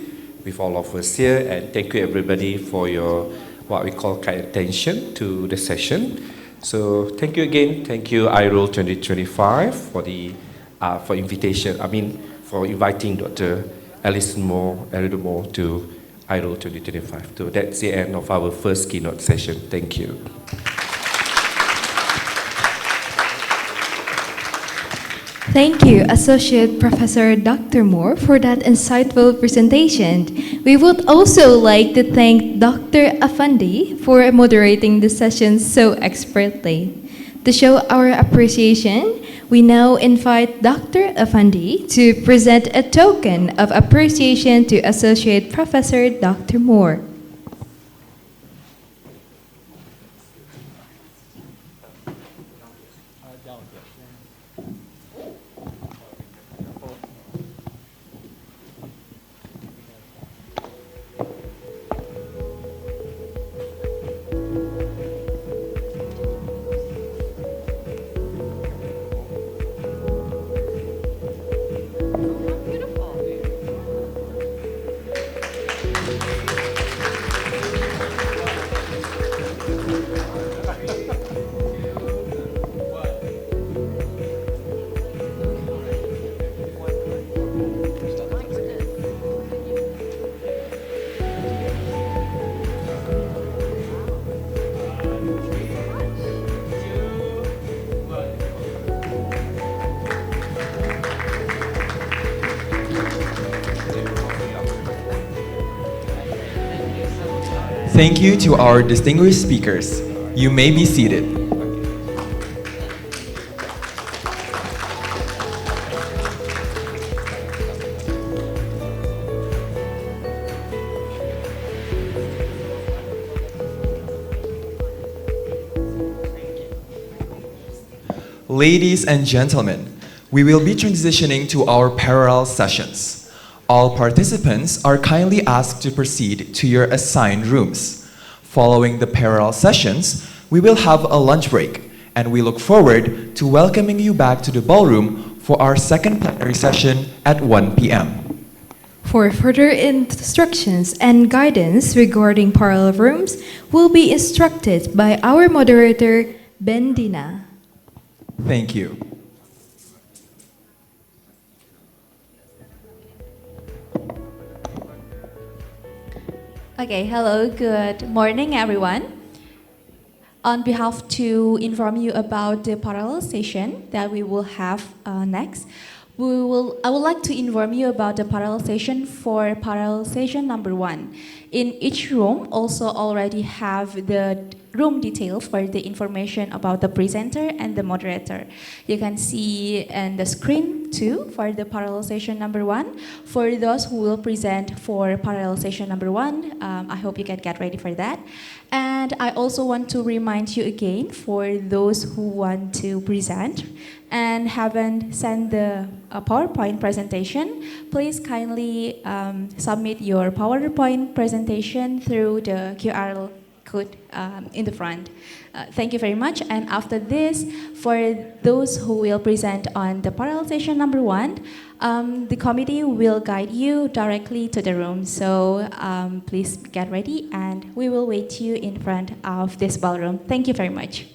with all of us here, and thank you everybody for your what we call kind attention to the session. So thank you again. Thank you IRoLe 2025 for the for invitation. For inviting Dr. Alison Moore to IRoLe 2025. So that's the end of our first keynote session. Thank you. Thank you, Associate Professor Dr. Moore, for that insightful presentation. We would also like to thank Dr. Afandi for moderating the session so expertly. To show our appreciation, we now invite Dr. Afandi to present a token of appreciation to Associate Professor Dr. Moore. Thank you to our distinguished speakers. You may be seated. Ladies and gentlemen, we will be transitioning to our parallel sessions. All participants are kindly asked to proceed to your assigned rooms. Following the parallel sessions, we will have a lunch break, and we look forward to welcoming you back to the ballroom for our second plenary session at 1 p.m. For further instructions and guidance regarding parallel rooms, will be instructed by our moderator, Ben Dina. Thank you. Okay, hello, good morning everyone. On behalf to inform you about the parallel session that we will have next, I would like to inform you about the parallel session for parallel session number 1. In each room also already have the room details for the information about the presenter and the moderator. You can see on the screen too for the parallel session number 1. For those who will present for parallel session number 1, I hope you can get ready for that. And I also want to remind you again for those who want to present and haven't sent the PowerPoint presentation, please kindly submit your PowerPoint presentation through the QR code in the front. Thank you very much. And after this, for those who will present on the parallel session number 1, the committee will guide you directly to the room. So please get ready and we will wait you in front of this ballroom. Thank you very much.